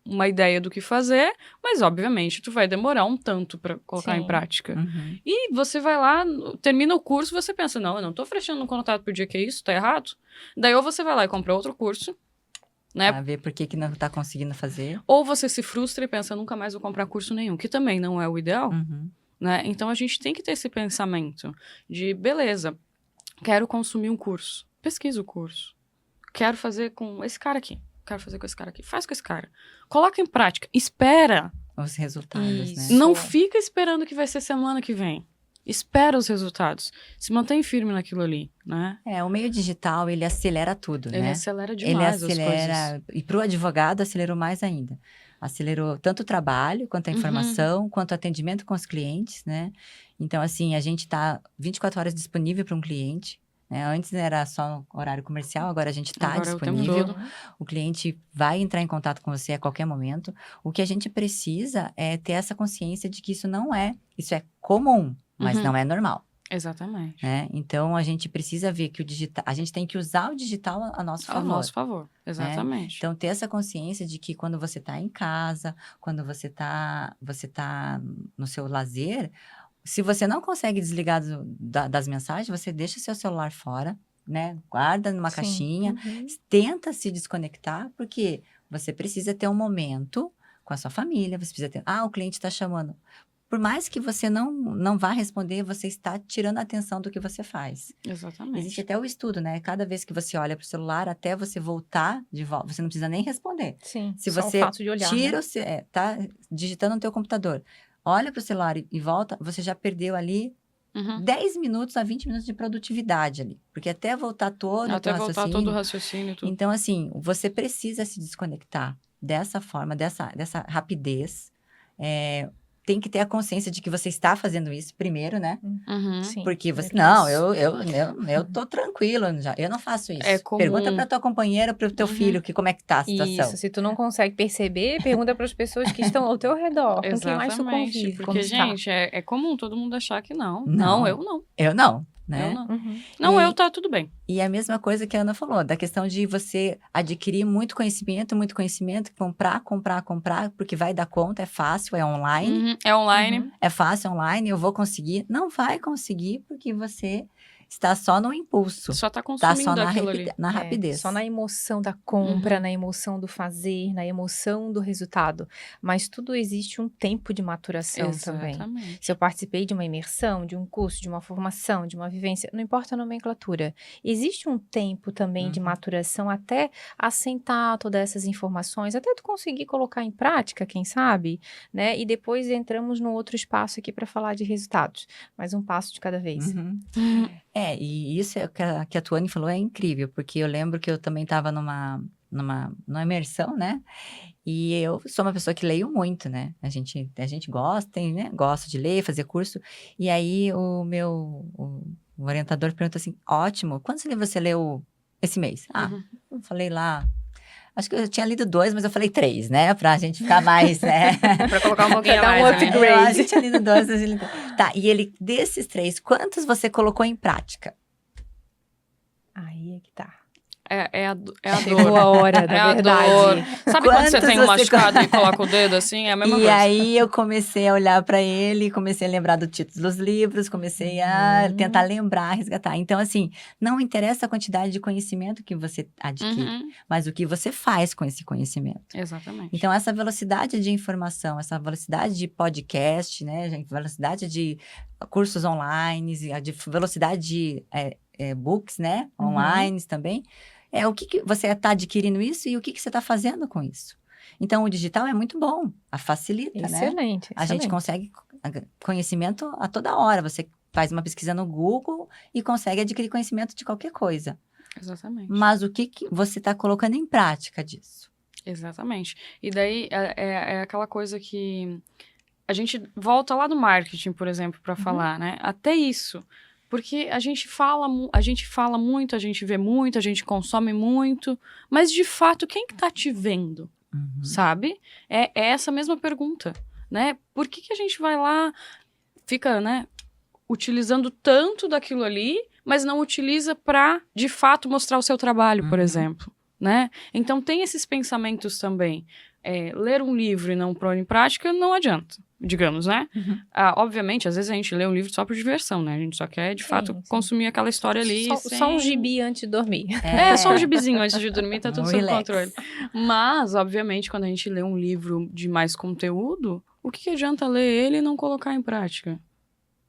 uma ideia do que fazer, mas, obviamente, tu vai demorar um tanto para colocar em prática. E você vai lá, termina o curso, você pensa, não, eu não tô fechando um contrato por dia, que é isso? Tá errado? Daí, ou você vai lá e compra outro curso, né? Pra ver por que não tá conseguindo fazer. Ou você se frustra e pensa, nunca mais vou comprar curso nenhum, que também não é o ideal. Né? Então, a gente tem que ter esse pensamento de, beleza, quero consumir um curso, pesquisa o curso. Quero fazer com esse cara aqui. Quero fazer com esse cara aqui. Faz com esse cara. Coloca em prática. Espera. Os resultados, né? Não fica esperando que vai ser semana que vem. Espera os resultados. Se mantém firme naquilo ali, né? O meio digital, ele acelera tudo, né? Ele acelera demais as coisas. E para o advogado, acelerou mais ainda. Acelerou tanto o trabalho, quanto a informação, quanto o atendimento com os clientes, né? Então, assim, a gente tá 24 horas disponível para um cliente. Antes era só horário comercial, agora a gente está disponível. O cliente vai entrar em contato com você a qualquer momento. O que a gente precisa é ter essa consciência de que isso é comum, mas não é normal. Exatamente. Né? Então, a gente precisa ver que a gente tem que usar o digital a nosso favor. A nosso favor, exatamente. Né? Então, ter essa consciência de que quando você está em casa, quando você tá no seu lazer, se você não consegue desligar das mensagens, você deixa seu celular fora, né? Guarda numa caixinha, tenta se desconectar, porque você precisa ter um momento com a sua família, você precisa ter... o cliente está chamando. Por mais que você não vá responder, você está tirando a atenção do que você faz. Exatamente. Existe até o estudo, né? Cada vez que você olha para o celular, até você voltar de volta, você não precisa nem responder. Sim, se só você o fato de olhar, tira, tá digitando no teu computador, olha para o celular e volta, você já perdeu ali 10 minutos a 20 minutos de produtividade ali. Porque até voltar todo o raciocínio. Tudo. Então, assim, você precisa se desconectar dessa forma, dessa rapidez. tem que ter a consciência de que você está fazendo isso primeiro, né? Uhum. Sim. Porque você, primeiro não, isso. eu tô tranquilo, eu não faço isso. É comum. Pergunta pra tua companheira, pro teu filho, que como é que tá a situação. Isso, se tu não consegue perceber, pergunta para as pessoas que estão ao teu redor, com quem mais tu Exatamente, convive, porque, como está. gente, é comum todo mundo achar que não. Não. Não, eu não. Eu não, né? Eu não. Uhum. Não, E- eu tá tudo bem. E a mesma coisa que a Ana falou, da questão de você adquirir muito conhecimento, comprar, porque vai dar conta, é fácil, é online. Uhum. É online. Uhum. É fácil online, eu vou conseguir. Não vai conseguir porque você está só no impulso. Só tá Tá consumindo só na, aquilo ali. na É, rapidez. só na emoção da compra, na emoção do fazer, na emoção do resultado. Mas tudo existe um tempo de maturação também. Exatamente. Se eu participei de uma imersão, de um curso, de uma formação, de uma vivência, não importa a nomenclatura. Existe um tempo também de maturação até assentar todas essas informações, até tu conseguir colocar em prática, quem sabe, né? E depois entramos no outro espaço aqui para falar de resultados. Mas um passo de cada vez. Uhum. Uhum. E isso é o que a Tuane falou é incrível, porque eu lembro que eu também estava numa imersão, né? E eu sou uma pessoa que leio muito, né? A gente gosta, né? Gosto de ler, fazer curso. E aí o orientador pergunta assim: ótimo, quantos livros você leu esse mês? Eu falei lá. Acho que eu tinha lido 2, mas eu falei 3, né? Pra gente ficar mais, né? Pra colocar um pouquinho Pra dar um mais, né? upgrade. Eu acho que tinha lido 2. Tá, e ele, desses 3, quantos você colocou em prática? Aí é que tá. É a Chegou dor. a hora É da a verdade. dor. Sabe quando você Quantos tem um você machucado e coloca o dedo assim? É a mesma E coisa. aí eu comecei a olhar para ele, comecei a lembrar do título dos livros, comecei a tentar lembrar, resgatar. Então, assim, não interessa a quantidade de conhecimento que você adquire, Uhum. mas o que você faz com esse conhecimento. Exatamente. Então, essa velocidade de informação, essa velocidade de podcast, né, gente, velocidade de cursos online, a velocidade de books, né, online também, é o que você está adquirindo isso e o que você está fazendo com isso. Então, o digital é muito bom, facilita, né? Excelente. A gente consegue conhecimento a toda hora. Você faz uma pesquisa no Google e consegue adquirir conhecimento de qualquer coisa. Exatamente. Mas o que você está colocando em prática disso? Exatamente. E daí é aquela coisa que a gente volta lá do marketing, por exemplo, para falar, né? Até isso. Porque a gente fala muito, a gente vê muito, a gente consome muito, mas de fato, quem que tá te vendo? Sabe? É essa mesma pergunta, né? Por que a gente vai lá, fica, né, utilizando tanto daquilo ali, mas não utiliza para, de fato, mostrar o seu trabalho, por exemplo, né? Então, tem esses pensamentos também. Ler um livro e não pôr em prática não adianta, digamos, né? Obviamente, às vezes a gente lê um livro só por diversão, né? A gente só quer, de fato, consumir aquela história ali. Só um gibi antes de dormir. Só um gibizinho antes de dormir, tá tudo sob Relax. controle. Mas, obviamente, quando a gente lê um livro de mais conteúdo, o que adianta ler ele e não colocar em prática?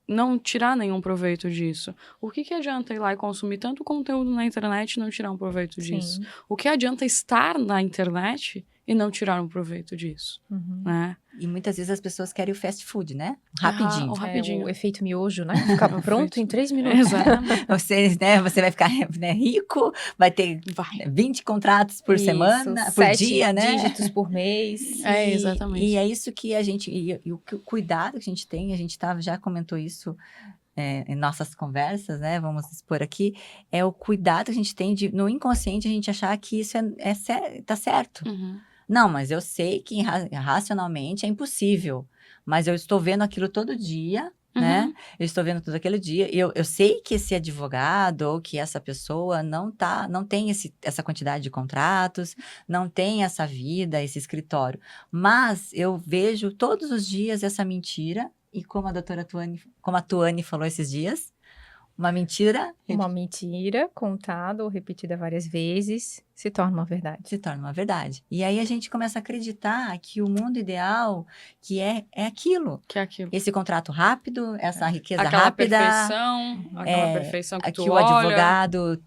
Não tirar nenhum proveito disso. O que adianta ir lá e consumir tanto conteúdo na internet e não tirar um proveito disso? O que adianta estar na internet e não tirar um proveito disso? Né? E muitas vezes as pessoas querem o fast food, né? Rapidinho. Rapidinho. O efeito miojo, né? Ficar pronto em 3 minutos. Exatamente. Você vai ficar rico, vai ter 20 contratos por semana, por 7 dia, né? dígitos por mês. Exatamente. E é isso que a gente... E o cuidado que a gente tem, a gente já comentou isso em nossas conversas, né? Vamos expor aqui. É o cuidado que a gente tem de, no inconsciente, a gente achar que isso tá certo. Não, mas eu sei que racionalmente é impossível. Mas eu estou vendo aquilo todo dia, né? Eu estou vendo tudo aquele dia. E eu sei que esse advogado ou que essa pessoa não tem essa quantidade de contratos, não tem essa vida, esse escritório. Mas eu vejo todos os dias essa mentira. E como a Tuane falou esses dias, uma mentira contada ou repetida várias vezes se torna uma verdade. Se torna uma verdade. E aí a gente começa a acreditar que o mundo ideal, que é aquilo. Que é aquilo. Esse contrato rápido, essa riqueza aquela rápida. Aquela perfeição que tu o olha. advogado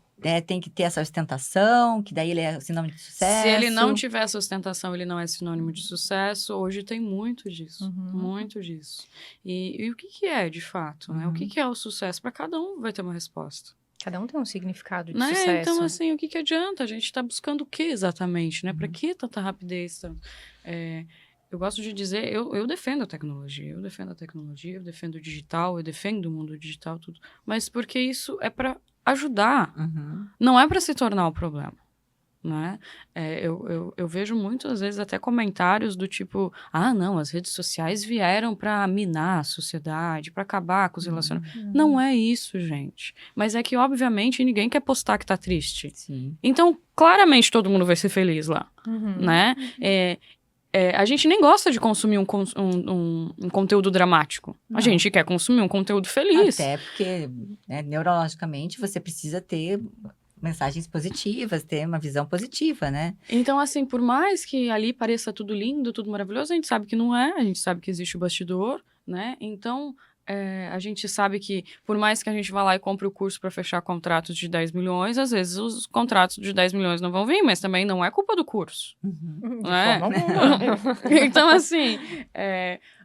tem que ter essa ostentação, que daí ele é sinônimo de sucesso. Se ele não tiver essa ostentação, ele não é sinônimo de sucesso. Hoje tem muito disso. Muito disso. E o que é, de fato? Né? O que é o sucesso? Para cada um vai ter uma resposta. Cada um tem um significado de né? sucesso. Então, assim, o que adianta? A gente está buscando o que exatamente? Né? Para que tanta rapidez? eu gosto de dizer, eu defendo a tecnologia, eu defendo o digital, eu defendo o mundo digital, tudo. Mas porque isso é para ajudar, não é para se tornar o problema. Né? Eu vejo muitas vezes até comentários do tipo, não, as redes sociais vieram para minar a sociedade, para acabar com os relacionamentos. Não é isso, gente. Mas é que, obviamente, ninguém quer postar que tá triste. Sim. Então, claramente, todo mundo vai ser feliz lá, né? A gente nem gosta de consumir um conteúdo dramático. Não. A gente quer consumir um conteúdo feliz. Até porque, né, neurologicamente, você precisa ter mensagens positivas, ter uma visão positiva, né? Então, assim, por mais que ali pareça tudo lindo, tudo maravilhoso, a gente sabe que não é, a gente sabe que existe o bastidor, né? Então, a gente sabe que, por mais que a gente vá lá e compre o curso para fechar contratos de 10 milhões, às vezes os contratos de 10 milhões não vão vir, mas também não é culpa do curso. De né? forma alguma. Então, assim,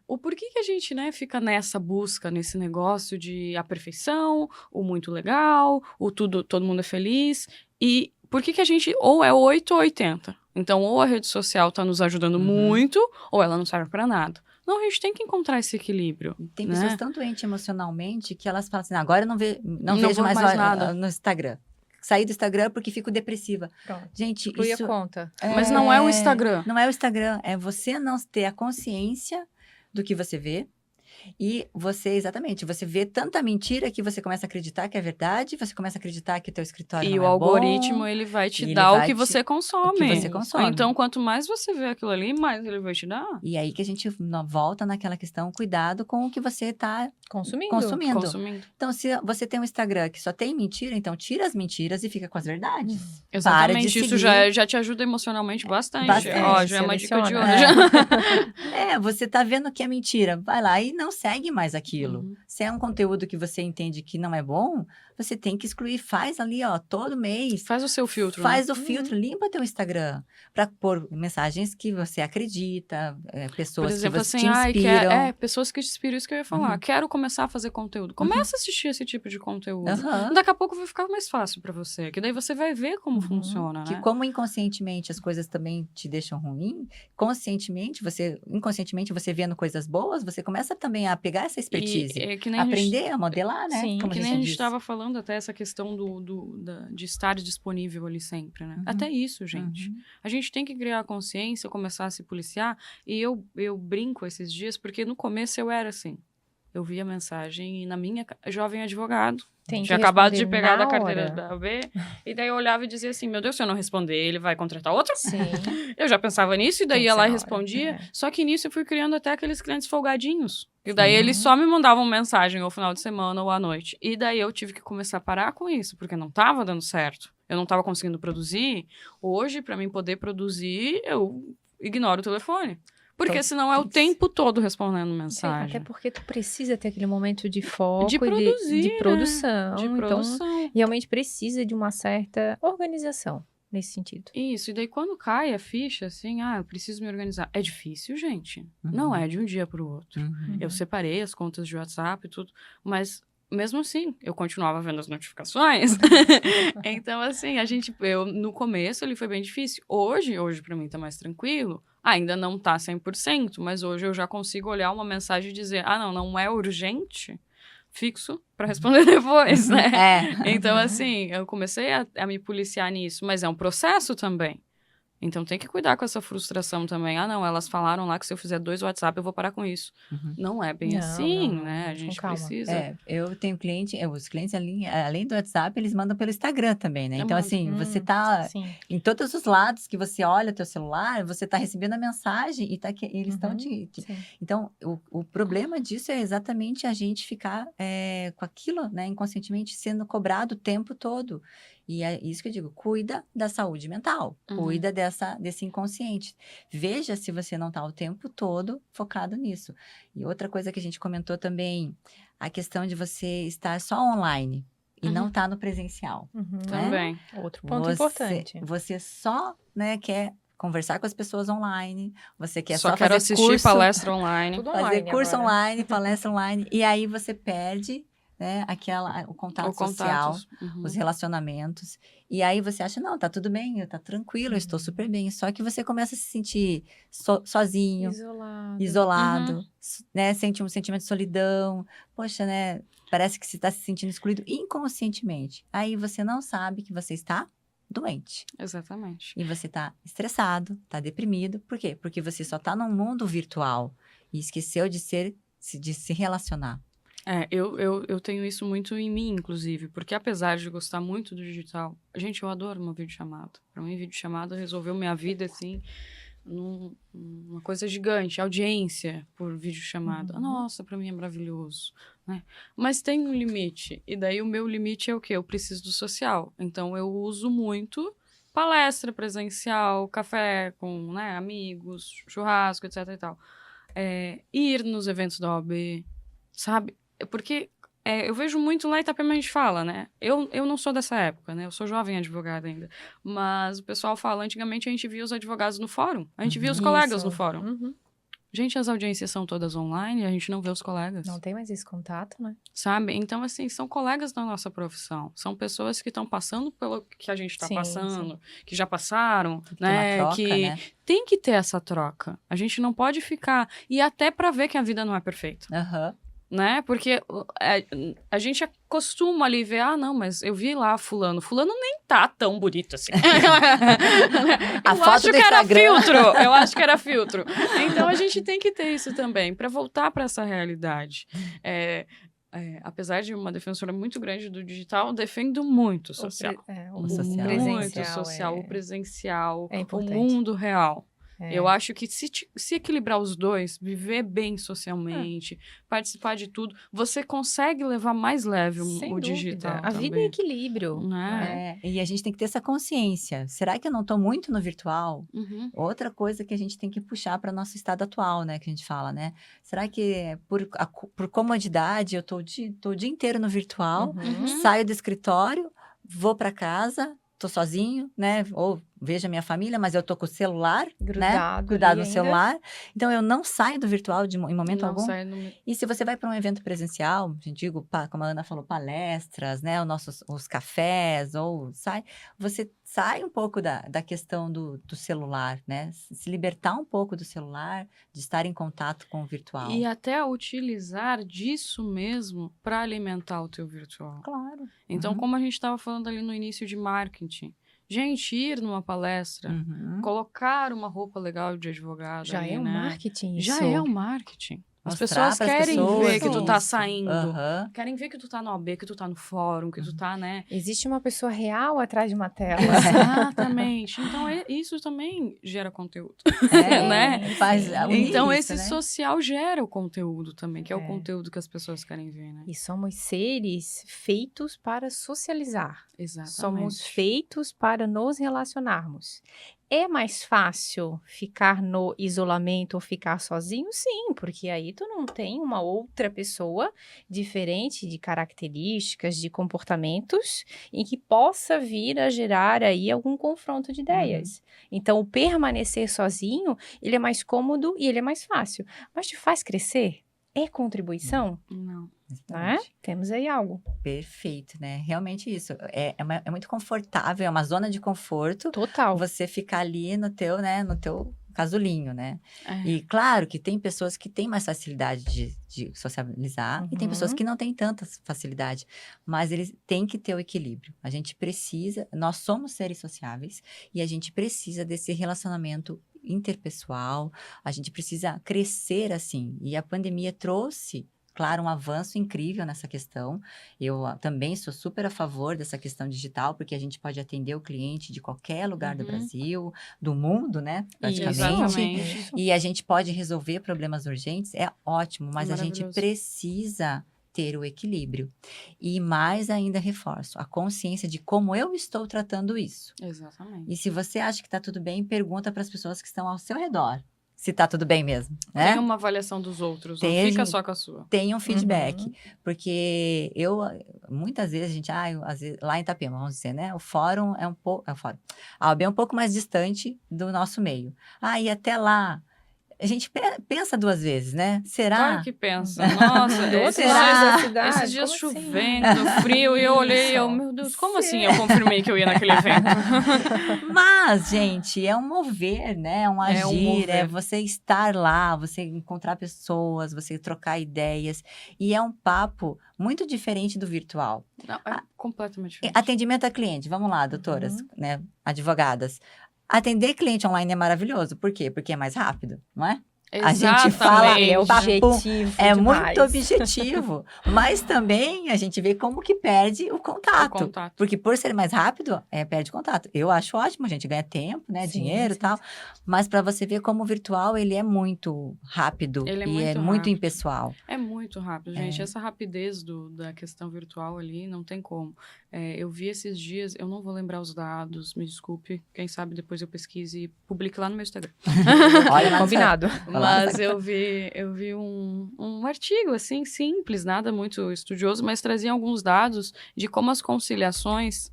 o porquê que a gente, né, fica nessa busca, nesse negócio de a perfeição, o muito legal, o tudo, todo mundo é feliz, e por que a gente ou é 8 ou 80? Então, ou a rede social tá nos ajudando muito, ou ela não serve para nada. Não, a gente tem que encontrar esse equilíbrio. Tem né? pessoas tão doentes emocionalmente que elas falam assim, agora eu não Não vejo vou mais nada. no Instagram. Saí do Instagram porque fico depressiva. Pronto. Gente, Exclui isso... a conta. Mas não é o Instagram. Não é o Instagram, é você não ter a consciência do que você vê. E você, exatamente, você vê tanta mentira que você começa a acreditar que é verdade, você começa a acreditar que o teu escritório E não o é algoritmo, bom, ele vai te ele dar o vai que te- você consome. o que você consome. Então, quanto mais você vê aquilo ali, mais ele vai te dar. E aí que a gente volta naquela questão, cuidado com o que você está Consumindo. Consumindo. Então, se você tem um Instagram que só tem mentira, então tira as mentiras e fica com as verdades. Exatamente, de isso seguir. já te ajuda emocionalmente bastante. Bastante. Ó, já é uma dica de Seleciona. hoje. Você tá vendo que é mentira, vai lá e não segue mais aquilo. Uhum. Se é um conteúdo que você entende que não é bom, você tem que excluir. Faz ali, ó, todo mês. Faz o seu filtro. Faz o filtro, limpa teu Instagram para pôr mensagens que você acredita, Por pessoas exemplo, que você assim, te inspiram. pessoas que te inspiram, isso que eu ia falar. Quero começar a fazer conteúdo. Começa a assistir esse tipo de conteúdo. Aham. Daqui a pouco vai ficar mais fácil pra você, que daí você vai ver como funciona, Que né? como inconscientemente as coisas também te deixam ruim, inconscientemente você vendo coisas boas, você começa também a pegar essa expertise, E é que nem a gente- aprender a modelar, né? Sim, Como que a nem gente a gente disse. estava falando até essa questão de estar disponível ali sempre, né? Até isso, gente. A gente tem que criar consciência, começar a se policiar. E eu brinco esses dias, porque no começo eu era assim. Eu via mensagem e na minha jovem advogado. Tem que Tinha acabado de responder pegar na da carteira hora. da AB. E daí eu olhava e dizia assim, meu Deus, se eu não responder, ele vai contratar outro? Sim. Eu já pensava nisso, e daí Tem que ia ser lá e na hora, respondia. é. Só que nisso eu fui criando até aqueles clientes folgadinhos. E daí Sim. eles só me mandavam mensagem ao final de semana ou à noite. E daí eu tive que começar a parar com isso, porque não tava dando certo. Eu não tava conseguindo produzir. Hoje, para mim poder produzir, eu ignoro o telefone. Porque Então, senão é o tem que- tempo todo respondendo Sim, mensagem. até porque tu precisa ter aquele momento de foco De e produzir, de né? produção. De Então, produção. realmente precisa de uma certa organização nesse sentido. Isso, e daí quando cai a ficha, assim, eu preciso me organizar. É difícil, gente. Uhum. Não é de um dia pro outro. Eu separei as contas de WhatsApp e tudo, mas mesmo assim, eu continuava vendo as notificações. Então, assim, no começo ele foi bem difícil. Hoje pra mim tá mais tranquilo. Ainda não tá 100%, mas hoje eu já consigo olhar uma mensagem e dizer, não é urgente, fixo pra responder depois, né? Então, assim, eu comecei a me policiar nisso, mas é um processo também. Então, tem que cuidar com essa frustração também. Elas falaram lá que se eu fizer 2 WhatsApp, eu vou parar com isso. Não é bem Não, assim, não, né? A com gente calma. precisa... Eu tenho os clientes além do WhatsApp, eles mandam pelo Instagram também, né? Eu Então, mando. assim, você tá Sim. em todos os lados que você olha o teu celular, você tá recebendo a mensagem e eles estão Sim. Então, o problema disso é exatamente a gente ficar com aquilo, né, inconscientemente sendo cobrado o tempo todo. E é isso que eu digo, cuida da saúde mental, cuida desse inconsciente. Veja se você não está o tempo todo focado nisso. E outra coisa que a gente comentou também, a questão de você estar só online e não estar no presencial. Também. Outro ponto importante. Você só, né, quer conversar com as pessoas online, você quer Só só quero fazer assistir curso, palestra online. Tudo fazer online curso agora. online, palestra online, e aí você perde né, o contato Ou social, contatos. os relacionamentos. E aí você acha, não, tá tudo bem, tá tranquilo, eu estou super bem. Só que você começa a se sentir sozinho, isolado, né? Sente um sentimento de solidão. Poxa, né? Parece que você está se sentindo excluído inconscientemente. Aí você não sabe que você está doente. Exatamente. E você está estressado, está deprimido. Por quê? Porque você só está num mundo virtual e esqueceu de se relacionar. Eu tenho isso muito em mim, inclusive, porque apesar de gostar muito do digital, gente, eu adoro uma videochamada. Para mim, videochamada resolveu minha vida, assim, uma coisa gigante, audiência por videochamada. Nossa, para mim é maravilhoso, né? Mas tem um limite, e daí o meu limite é o quê? Eu preciso do social. Então, eu uso muito palestra presencial, café com, né, amigos, churrasco, etc e tal. Ir nos eventos da OAB, sabe? Porque eu vejo muito lá em Itapema, a gente fala, né? Eu não sou dessa época, né? Eu sou jovem advogada ainda. Mas o pessoal fala, antigamente a gente via os advogados no fórum. A gente via os colegas no fórum. Gente, as audiências são todas online e a gente não vê os colegas. Não tem mais esse contato, né? Sabe? Então, assim, são colegas da nossa profissão. São pessoas que estão passando pelo que a gente está passando, que já passaram, tem que né? ter uma troca, né? Tem que ter essa troca. A gente não pode ficar... E até para ver que a vida não é perfeita. Né? Porque a gente acostuma ali ver, não, mas eu vi lá fulano nem tá tão bonito assim. Eu acho que era filtro, eu acho que era filtro. Então a gente tem que ter isso também, para voltar para essa realidade. Apesar de uma defensora muito grande do digital, defendo muito o social. O social. O presencial, o mundo real. Eu acho que se equilibrar os dois, viver bem socialmente, participar de tudo, você consegue levar mais leve o digital. A vida é equilíbrio. Né? E a gente tem que ter essa consciência. Será que eu não estou muito no virtual? Outra coisa que a gente tem que puxar para o nosso estado atual, né? Que a gente fala, né? Será que por comodidade eu estou o dia inteiro no virtual, saio do escritório, vou para casa, estou sozinho, né? Ou vejo a minha família, mas eu tô com o celular, grudado no celular. Então, eu não saio do virtual em momento algum. E se você vai para um evento presencial, digo, como a Ana falou, palestras, né? Os cafés, você sai um pouco da questão do celular, né? Se libertar um pouco do celular, de estar em contato com o virtual. E até utilizar disso mesmo para alimentar o teu virtual. Claro. Então, como a gente estava falando ali no início de marketing, gente, ir numa palestra, colocar uma roupa legal de advogado. Já ali, é um né? marketing isso. Já é um marketing. As Mostrar pessoas querem ver que tu tá saindo. Querem ver que tu tá no OAB, que tu tá no fórum, que tu tá, né? Existe uma pessoa real atrás de uma tela. Exatamente. Então, isso também gera conteúdo. Né? Então, esse social gera o conteúdo também, que é o conteúdo que as pessoas querem ver, né? E somos seres feitos para socializar. Exatamente. Somos feitos para nos relacionarmos. É mais fácil ficar no isolamento ou ficar sozinho? Sim, porque aí tu não tem uma outra pessoa diferente de características, de comportamentos, em que possa vir a gerar aí algum confronto de ideias. Então, o permanecer sozinho, ele é mais cômodo e ele é mais fácil. Mas te faz crescer? É contribuição? Não. Né? Temos aí algo. Perfeito, né? Realmente isso. É muito confortável, é uma zona de conforto. Total. Você ficar ali no teu casulinho, né? E claro que tem pessoas que têm mais facilidade de socializar e tem pessoas que não têm tanta facilidade. Mas eles têm que ter o equilíbrio. A gente precisa, nós somos seres sociáveis e a gente precisa desse relacionamento interpessoal. A gente precisa crescer assim. E a pandemia trouxe, claro, um avanço incrível nessa questão. Eu também sou super a favor dessa questão digital, porque a gente pode atender o cliente de qualquer lugar do Brasil, do mundo, né? Praticamente. Exatamente. E a gente pode resolver problemas urgentes, é ótimo, mas a gente precisa ter o equilíbrio. E mais ainda reforço, a consciência de como eu estou tratando isso. Exatamente. E se você acha que está tudo bem, pergunta para as pessoas que estão ao seu redor. Se tá tudo bem mesmo, né? Tem uma avaliação dos outros, não fica só com a sua. Tem um feedback, porque muitas vezes a gente, lá em Itapema, vamos dizer, né? O fórum é um pouco, a OAB é um pouco mais distante do nosso meio. E até lá, a gente pensa 2 vezes, né? Será? Claro que pensa. Nossa, Do outro será? lado da cidade? esses dias Como assim? chovendo, frio, e eu olhei e eu, Isso. meu Deus, como assim eu confirmei que eu ia naquele evento? Mas, gente, é um mover, né? É um É um agir, é mover. você estar lá, você encontrar pessoas, você trocar ideias. E é um papo muito diferente do virtual. Não, é completamente diferente. Atendimento a cliente, vamos lá, doutoras, Uhum. né? Advogadas. Atender cliente online é maravilhoso. Por quê? Porque é mais rápido, não é? A gente fala, É Exatamente. objetivo é demais. muito objetivo, mas também a gente vê como que perde o O contato. contato. Porque por ser mais rápido, perde contato. Eu acho ótimo, a gente ganha tempo, né? Sim, Dinheiro e sim, tal. sim. Mas para você ver como o virtual, ele é muito rápido Ele é e é muito muito rápido. impessoal. É muito rápido, gente. Essa rapidez da questão virtual ali, não tem como. Eu vi esses dias, eu não vou lembrar os dados, me desculpe. Quem sabe depois eu pesquise e publique lá no meu Instagram. Olha lá no Combinado. Mas eu vi um artigo, assim, simples, nada muito estudioso, mas trazia alguns dados de como as conciliações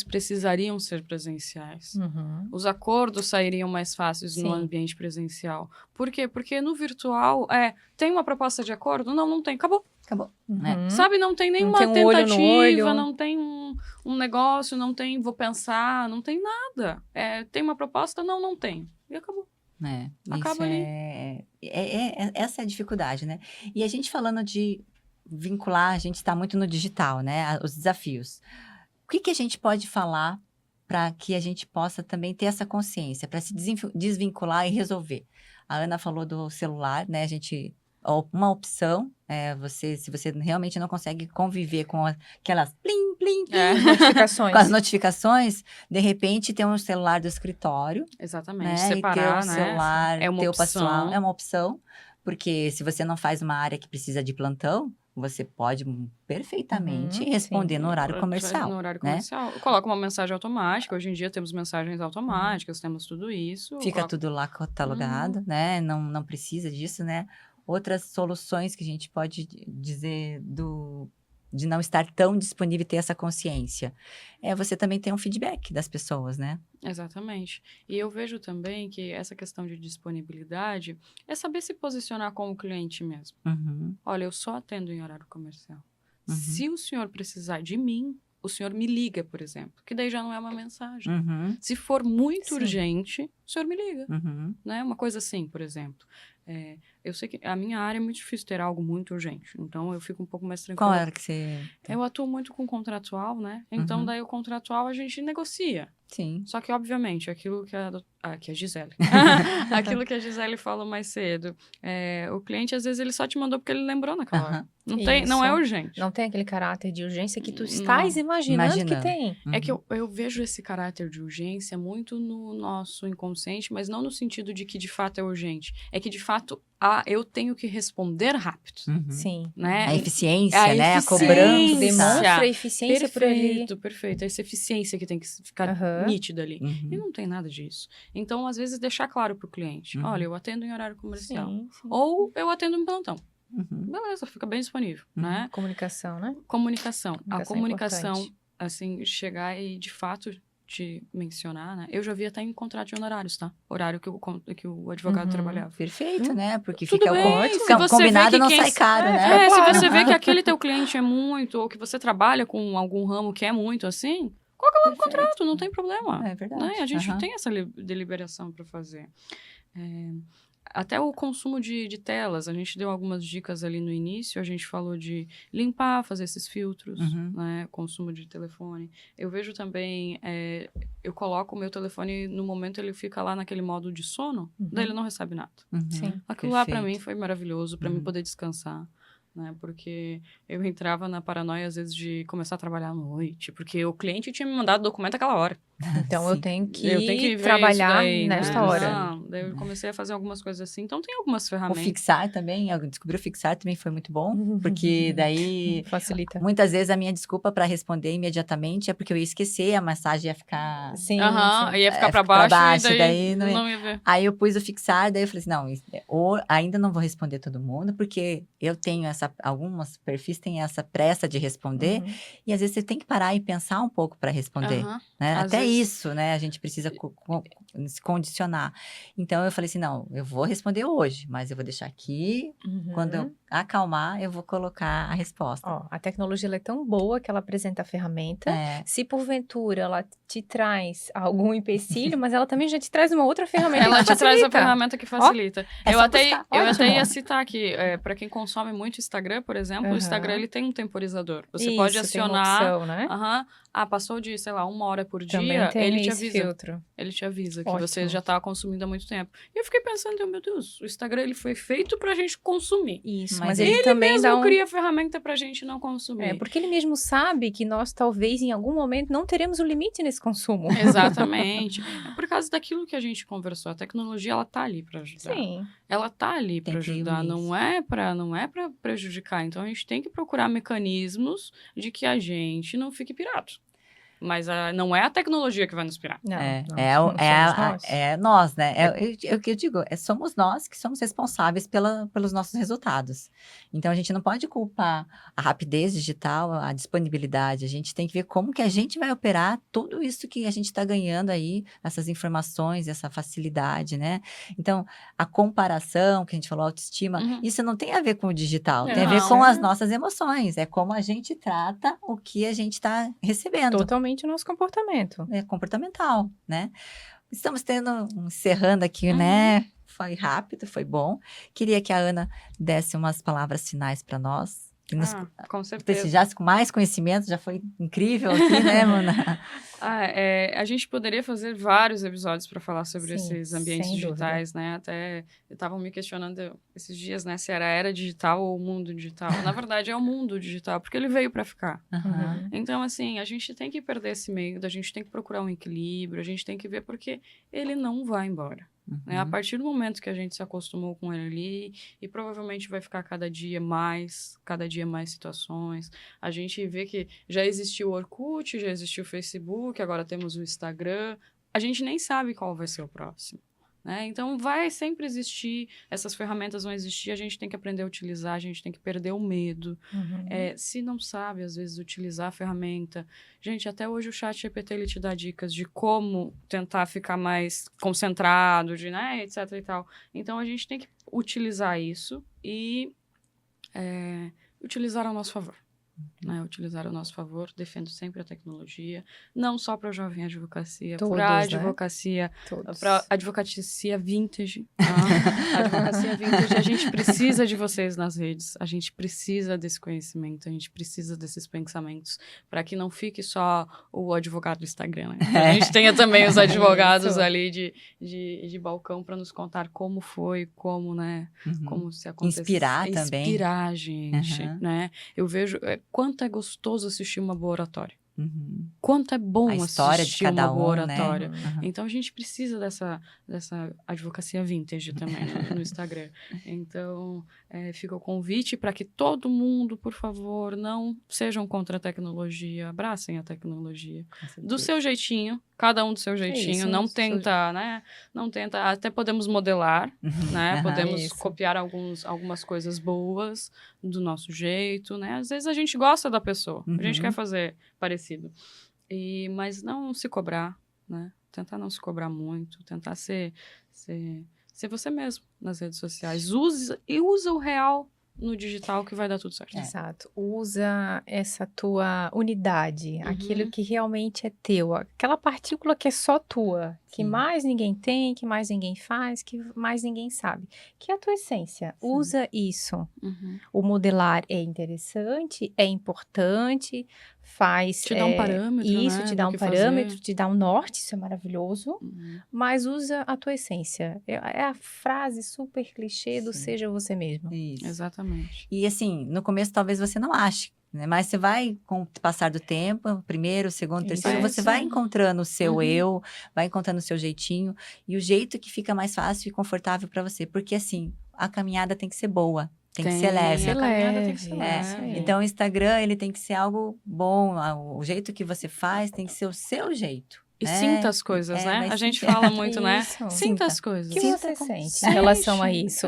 precisariam ser presenciais. Uhum. Os acordos sairiam mais fáceis no Sim. ambiente presencial. Por quê? Porque no virtual, tem uma proposta de acordo? Não, não tem. Acabou. Acabou, né? Uhum. Sabe, não tem nenhuma tem um olho no tentativa, olho. não tem um negócio, não tem vou pensar, não tem nada. Tem uma proposta? Não, não tem. E acabou. Isso Acaba ali. essa é a dificuldade, né? E a gente falando de vincular, a gente está muito no digital, né? Os desafios. O que a gente pode falar para que a gente possa também ter essa consciência, para se desvincular e resolver? A Ana falou do celular, né? Uma opção se você realmente não consegue conviver com aquelas plim, plim, plim, Notificações. com as notificações, de repente ter um celular do escritório, Exatamente. né? Separar, E ter o né? celular, É uma ter o opção. pessoal, é uma opção, porque se você não faz uma área que precisa de plantão, você pode perfeitamente Uhum, responder sim. no horário comercial. No horário né? comercial. Coloca uma mensagem automática. Hoje em dia temos mensagens automáticas, temos tudo isso. Fica tudo lá catalogado, né? Não precisa disso, né? Outras soluções que a gente pode dizer de não estar tão disponível e ter essa consciência. Você também ter um feedback das pessoas, né? Exatamente. E eu vejo também que essa questão de disponibilidade é saber se posicionar com o cliente mesmo. Uhum. Olha, eu só atendo em horário comercial. Uhum. Se o senhor precisar de mim, o senhor me liga, por exemplo. Que daí já não é uma mensagem. Uhum. Se for muito Sim. urgente, o senhor me liga. Uhum. Né? Uma coisa assim, por exemplo. Eu sei que a minha área é muito difícil ter algo muito urgente. Então, eu fico um pouco mais tranquila. Qual era que você... Eu atuo muito com contratual, né? Então, Uhum. daí o contratual a gente negocia. Sim. Só que, obviamente, aquilo que que a Gisele. Aquilo que a Gisele falou mais cedo. O cliente, às vezes, ele só te mandou porque ele lembrou naquela hora. Não é Isso. urgente. Não tem aquele caráter de urgência que tu estás Não. imaginando que tem. É que eu vejo esse caráter de urgência muito no nosso inconsciente, mas não no sentido de que de fato é urgente. É que de fato eu tenho que responder rápido. Uhum. Sim. Né? A eficiência, A né? A eficiência. cobrança. Demonstra a eficiência por ali. Perfeito, perfeito. Essa eficiência que tem que ficar Aham. nítida ali. Uhum. E não tem nada disso. Então, às vezes, deixar claro pro cliente. Uhum. Olha, eu atendo em horário comercial. Sim. Ou eu atendo em plantão. Uhum. Beleza, fica bem disponível, Uhum. né? Comunicação, né? Comunicação. A Comunicação é comunicação, importante. assim, chegar e, de fato, te mencionar, né? Eu já vi até em contrato de honorários, tá? Horário que o advogado Uhum. trabalhava. Perfeito, né? Porque Tudo fica bem, se você vê combinado que não quem sai s- caro, né? se Claro. você vê que aquele teu cliente é muito, ou que você trabalha com algum ramo que é muito assim, coloca lá no Perfeito. contrato, não tem problema. É verdade. Né? A gente Aham. tem essa deliberação para fazer. Até o consumo de telas, a gente deu algumas dicas ali no início, a gente falou de limpar, fazer esses filtros, Uhum. né? Consumo de telefone. Eu vejo também, eu coloco o meu telefone, no momento ele fica lá naquele modo de sono, Uhum. daí ele não recebe nada. Uhum. Sim. Aquilo lá para Perfeito. mim foi maravilhoso, para mim Uhum. poder descansar, né? Porque eu entrava na paranoia às vezes de começar a trabalhar à noite, porque o cliente tinha me mandado documento aquela hora. Então Sim. eu tenho que, Eu tenho que ver trabalhar isso daí, nesta né? hora. Não, daí eu comecei a fazer algumas coisas assim. Então tem algumas O ferramentas. fixar também, eu descobri o fixar também foi muito bom, porque daí Facilita. muitas vezes a minha desculpa para responder imediatamente é porque eu ia esquecer, a mensagem ia ficar Sim, Aham, sim. ia ficar pra pra baixo, baixo, e daí não não ia- ia ver. Aí eu pus o fixar, daí eu falei assim, não, ou ainda não vou responder todo mundo, porque eu tenho alguns perfis têm essa pressa de responder, Uhum. e às vezes você tem que parar e pensar um pouco para responder, Aham. né? Às Até vezes- isso, né? A gente precisa se condicionar. Então, eu falei assim, não, eu vou responder hoje, mas eu vou deixar aqui, quando eu acalmar, eu vou colocar a resposta. Ó, a tecnologia ela é tão boa que ela apresenta a ferramenta. É. Se porventura ela te traz algum empecilho, mas ela também já te traz uma outra ferramenta Ela que te traz a facilita. ferramenta que facilita. é eu só até, buscar. eu até Ótimo. ia citar aqui, para quem consome muito Instagram, por exemplo, o Instagram ele tem um temporizador. Você pode Isso, tem uma acionar. opção, né? Passou de, sei lá, 1 hora por Também dia, tem ele te esse avisa. filtro. Ele te avisa que Ótimo. você já tá consumindo há muito tempo. E eu fiquei pensando, meu Deus, o Instagram ele foi feito pra gente consumir. Isso, Mas mas ele ele também Mesmo dá um... cria ferramenta pra gente não consumir. É, porque ele mesmo sabe que nós talvez em algum momento não teremos o limite nesse consumo. Exatamente. É por causa daquilo que a gente conversou. A tecnologia, ela tá ali pra ajudar. Sim. Ela tá ali Tem para que ir ajudar, nisso. não é para prejudicar. Então a gente tem que procurar mecanismos de que a gente não fique pirado. Mas não é a tecnologia que vai nos pirar. Não, É, não, é, somos nós. é nós, né? É o que eu digo, somos nós que somos responsáveis pelos nossos resultados. Então, a gente não pode culpar a rapidez digital, a disponibilidade. A gente tem que ver como que a gente vai operar tudo isso que a gente está ganhando aí, essas informações, essa facilidade, né? Então, a comparação, que a gente falou, autoestima, isso não tem a ver com o digital, tem a ver Não. com as nossas emoções. É como a gente trata o que a gente está recebendo. Totalmente o nosso comportamento. É comportamental, né? Estamos encerrando aqui, né? Foi rápido, foi bom. Queria que a Ana desse umas palavras finais para nós. Que nos Com certeza. prestigiasse com mais conhecimento, já foi incrível aqui, né, Mona? A gente poderia fazer vários episódios para falar sobre Sim, esses ambientes sem digitais, né? Até estavam me questionando esses dias, né, se era a era digital ou o mundo digital. Na verdade, é o mundo digital, porque ele veio para ficar. Uhum. Então, assim, a gente tem que perder esse medo, a gente tem que procurar um equilíbrio, a gente tem que ver porque ele não vai embora. Né? A partir do momento que a gente se acostumou com ele ali, e provavelmente vai ficar cada dia mais situações. A gente vê que já existiu o Orkut, já existiu o Facebook, agora temos o Instagram. A gente nem sabe qual vai ser o próximo. Né? Então, vai sempre existir, essas ferramentas vão existir, a gente tem que aprender a utilizar, a gente tem que perder o medo. Se não sabe, às vezes, utilizar a ferramenta... Gente, até hoje o ChatGPT, ele te dá dicas de como tentar ficar mais concentrado, né, etc e tal. Então, a gente tem que utilizar isso e utilizar ao nosso favor. Né, utilizar ao nosso favor, defendo sempre a tecnologia, não só para a jovem advocacia, para a advocacia, para a advocacia vintage. A advocacia vintage, a gente precisa de vocês nas redes, a gente precisa desse conhecimento, a gente precisa desses pensamentos, para que não fique só o advogado do Instagram, né? A gente tenha também os advogados ali de balcão para nos contar como foi, como, né, como se aconteceu. Inspirar também. Inspirar a gente, né? Eu vejo... Quanto é gostoso assistir uma boa oratória. Quanto é bom assistir uma boa oratória. Né? Então, a gente precisa dessa advocacia vintage também no Instagram. Então, fica o convite para que todo mundo, por favor, não sejam contra a tecnologia, abracem a tecnologia. Do seu jeitinho, cada um do seu jeitinho. Não tenta, né? Não tenta, até podemos modelar, né? Podemos copiar algumas coisas boas do nosso jeito, né? Às vezes a gente gosta da pessoa, a gente quer fazer parecido. Mas não se cobrar, né? Tentar não se cobrar muito, tentar ser você mesmo nas redes sociais. Usa o real no digital que vai dar tudo certo. Exato. Usa essa tua unidade, aquilo que realmente é teu, aquela partícula que é só tua, que mais ninguém tem, que mais ninguém faz, que mais ninguém sabe, que é a tua essência. Usa isso. O modelar é interessante, é importante, te dá um parâmetro, isso, né, te dá um parâmetro, te dá um norte, isso é maravilhoso, mas usa a tua essência. É a frase super clichê do seja você mesmo. Isso. Exatamente. E assim, no começo talvez você não ache, né? Mas você vai, com o passar do tempo, primeiro, segundo, terceiro, você vai encontrando o seu eu, vai encontrando o seu jeitinho, e o jeito que fica mais fácil e confortável para você. Porque assim, a caminhada tem que ser boa. Tem que ser leve. A caminhada tem que ser leve. Então, o Instagram, ele tem que ser algo bom. O jeito que você faz tem que ser o seu jeito. E sinta as coisas, né? A gente fala muito, né? Sinta as coisas. O que você sente em relação a isso?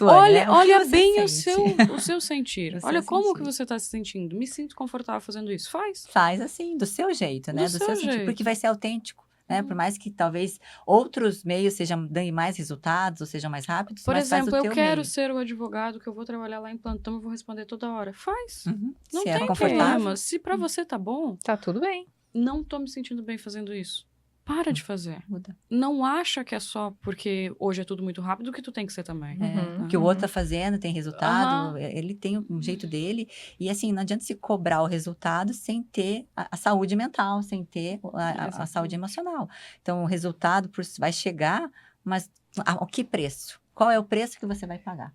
Olha bem o seu sentir. Olha como que você está se sentindo. Me sinto confortável fazendo isso. Faz assim, do seu jeito, né? Do seu jeito. Porque vai ser autêntico. né? Por mais que talvez outros meios deem mais resultados ou sejam mais rápidos, Por mas faz exemplo, o eu teu quero meio. ser o advogado que eu vou trabalhar lá em plantão e vou responder toda hora. Faz. Não Se é tem confortável. problema. Se pra você tá bom, Tá tudo bem. não tô me sentindo bem fazendo isso. Para de fazer. Muda. Não acha que é só porque hoje é tudo muito rápido que tu tem que ser também. Uhum. Que o outro tá fazendo, tem resultado, Aham. ele tem um jeito dele. E assim, não adianta se cobrar o resultado sem ter a saúde mental, sem ter a saúde emocional. Então, o resultado vai chegar, mas a que preço? Qual é o preço que você vai pagar?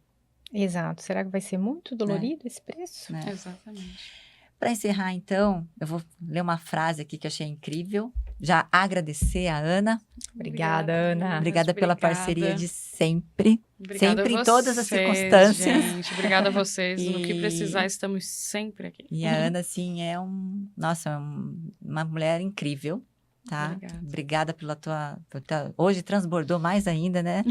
Exato. Será que vai ser muito dolorido esse preço? Né? Exatamente. Para encerrar, então, eu vou ler uma frase aqui que eu achei incrível. Já agradecer a Ana. Obrigada, Ana. Obrigada pela parceria de sempre. Obrigada sempre, a em todas as vocês, circunstâncias. Gente. Obrigada a vocês. No que E- precisar, estamos sempre aqui. E a Ana, assim, nossa, uma mulher incrível, tá? Obrigada pela Hoje transbordou mais ainda, né?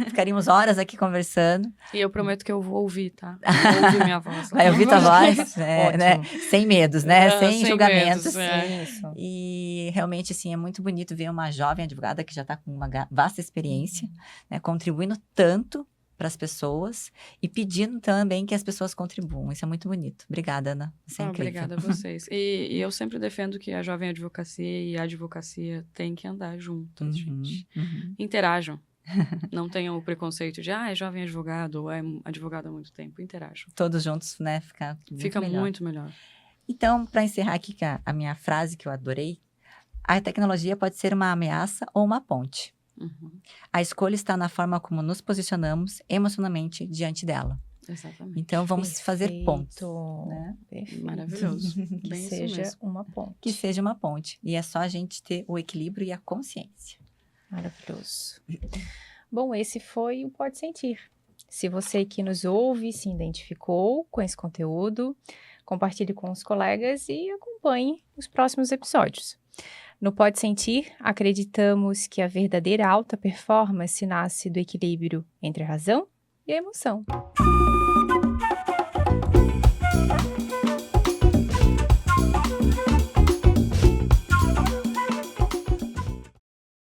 Ficaríamos horas aqui conversando. E eu prometo que eu vou ouvir, tá? Vou ouvir minha voz. Vai ouvir tua voz, né? Ótimo. Sem medos, né? Ah, sem julgamentos. medos, é. Isso. E realmente, assim, é muito bonito ver uma jovem advogada que já está com uma vasta experiência, né? Contribuindo tanto para as pessoas e pedindo também que as pessoas contribuam. Isso é muito bonito. Obrigada, Ana. Isso é incrível. Obrigada a vocês. E eu sempre defendo que a jovem advocacia e a advocacia têm que andar juntas, gente. Interajam. Não tenham o preconceito de, é jovem advogado ou é advogado há muito tempo. Interajam. Todos juntos, né? Fica melhor. Muito melhor. Então, para encerrar aqui com a minha frase que eu adorei, a tecnologia pode ser uma ameaça ou uma ponte. Uhum. A escolha está na forma como nos posicionamos emocionalmente diante dela. Exatamente. Então, vamos fazer pontos. Perfeito. Né? Perfeito. Maravilhoso. Que Bem isso seja mesmo. uma ponte. Que seja uma ponte. E é só a gente ter o equilíbrio e a consciência. Maravilhoso. Bom, esse foi o Pode Sentir. Se você que nos ouve se identificou com esse conteúdo, compartilhe com os colegas e acompanhe os próximos episódios. No Pode Sentir, acreditamos que a verdadeira alta performance nasce do equilíbrio entre a razão e a emoção.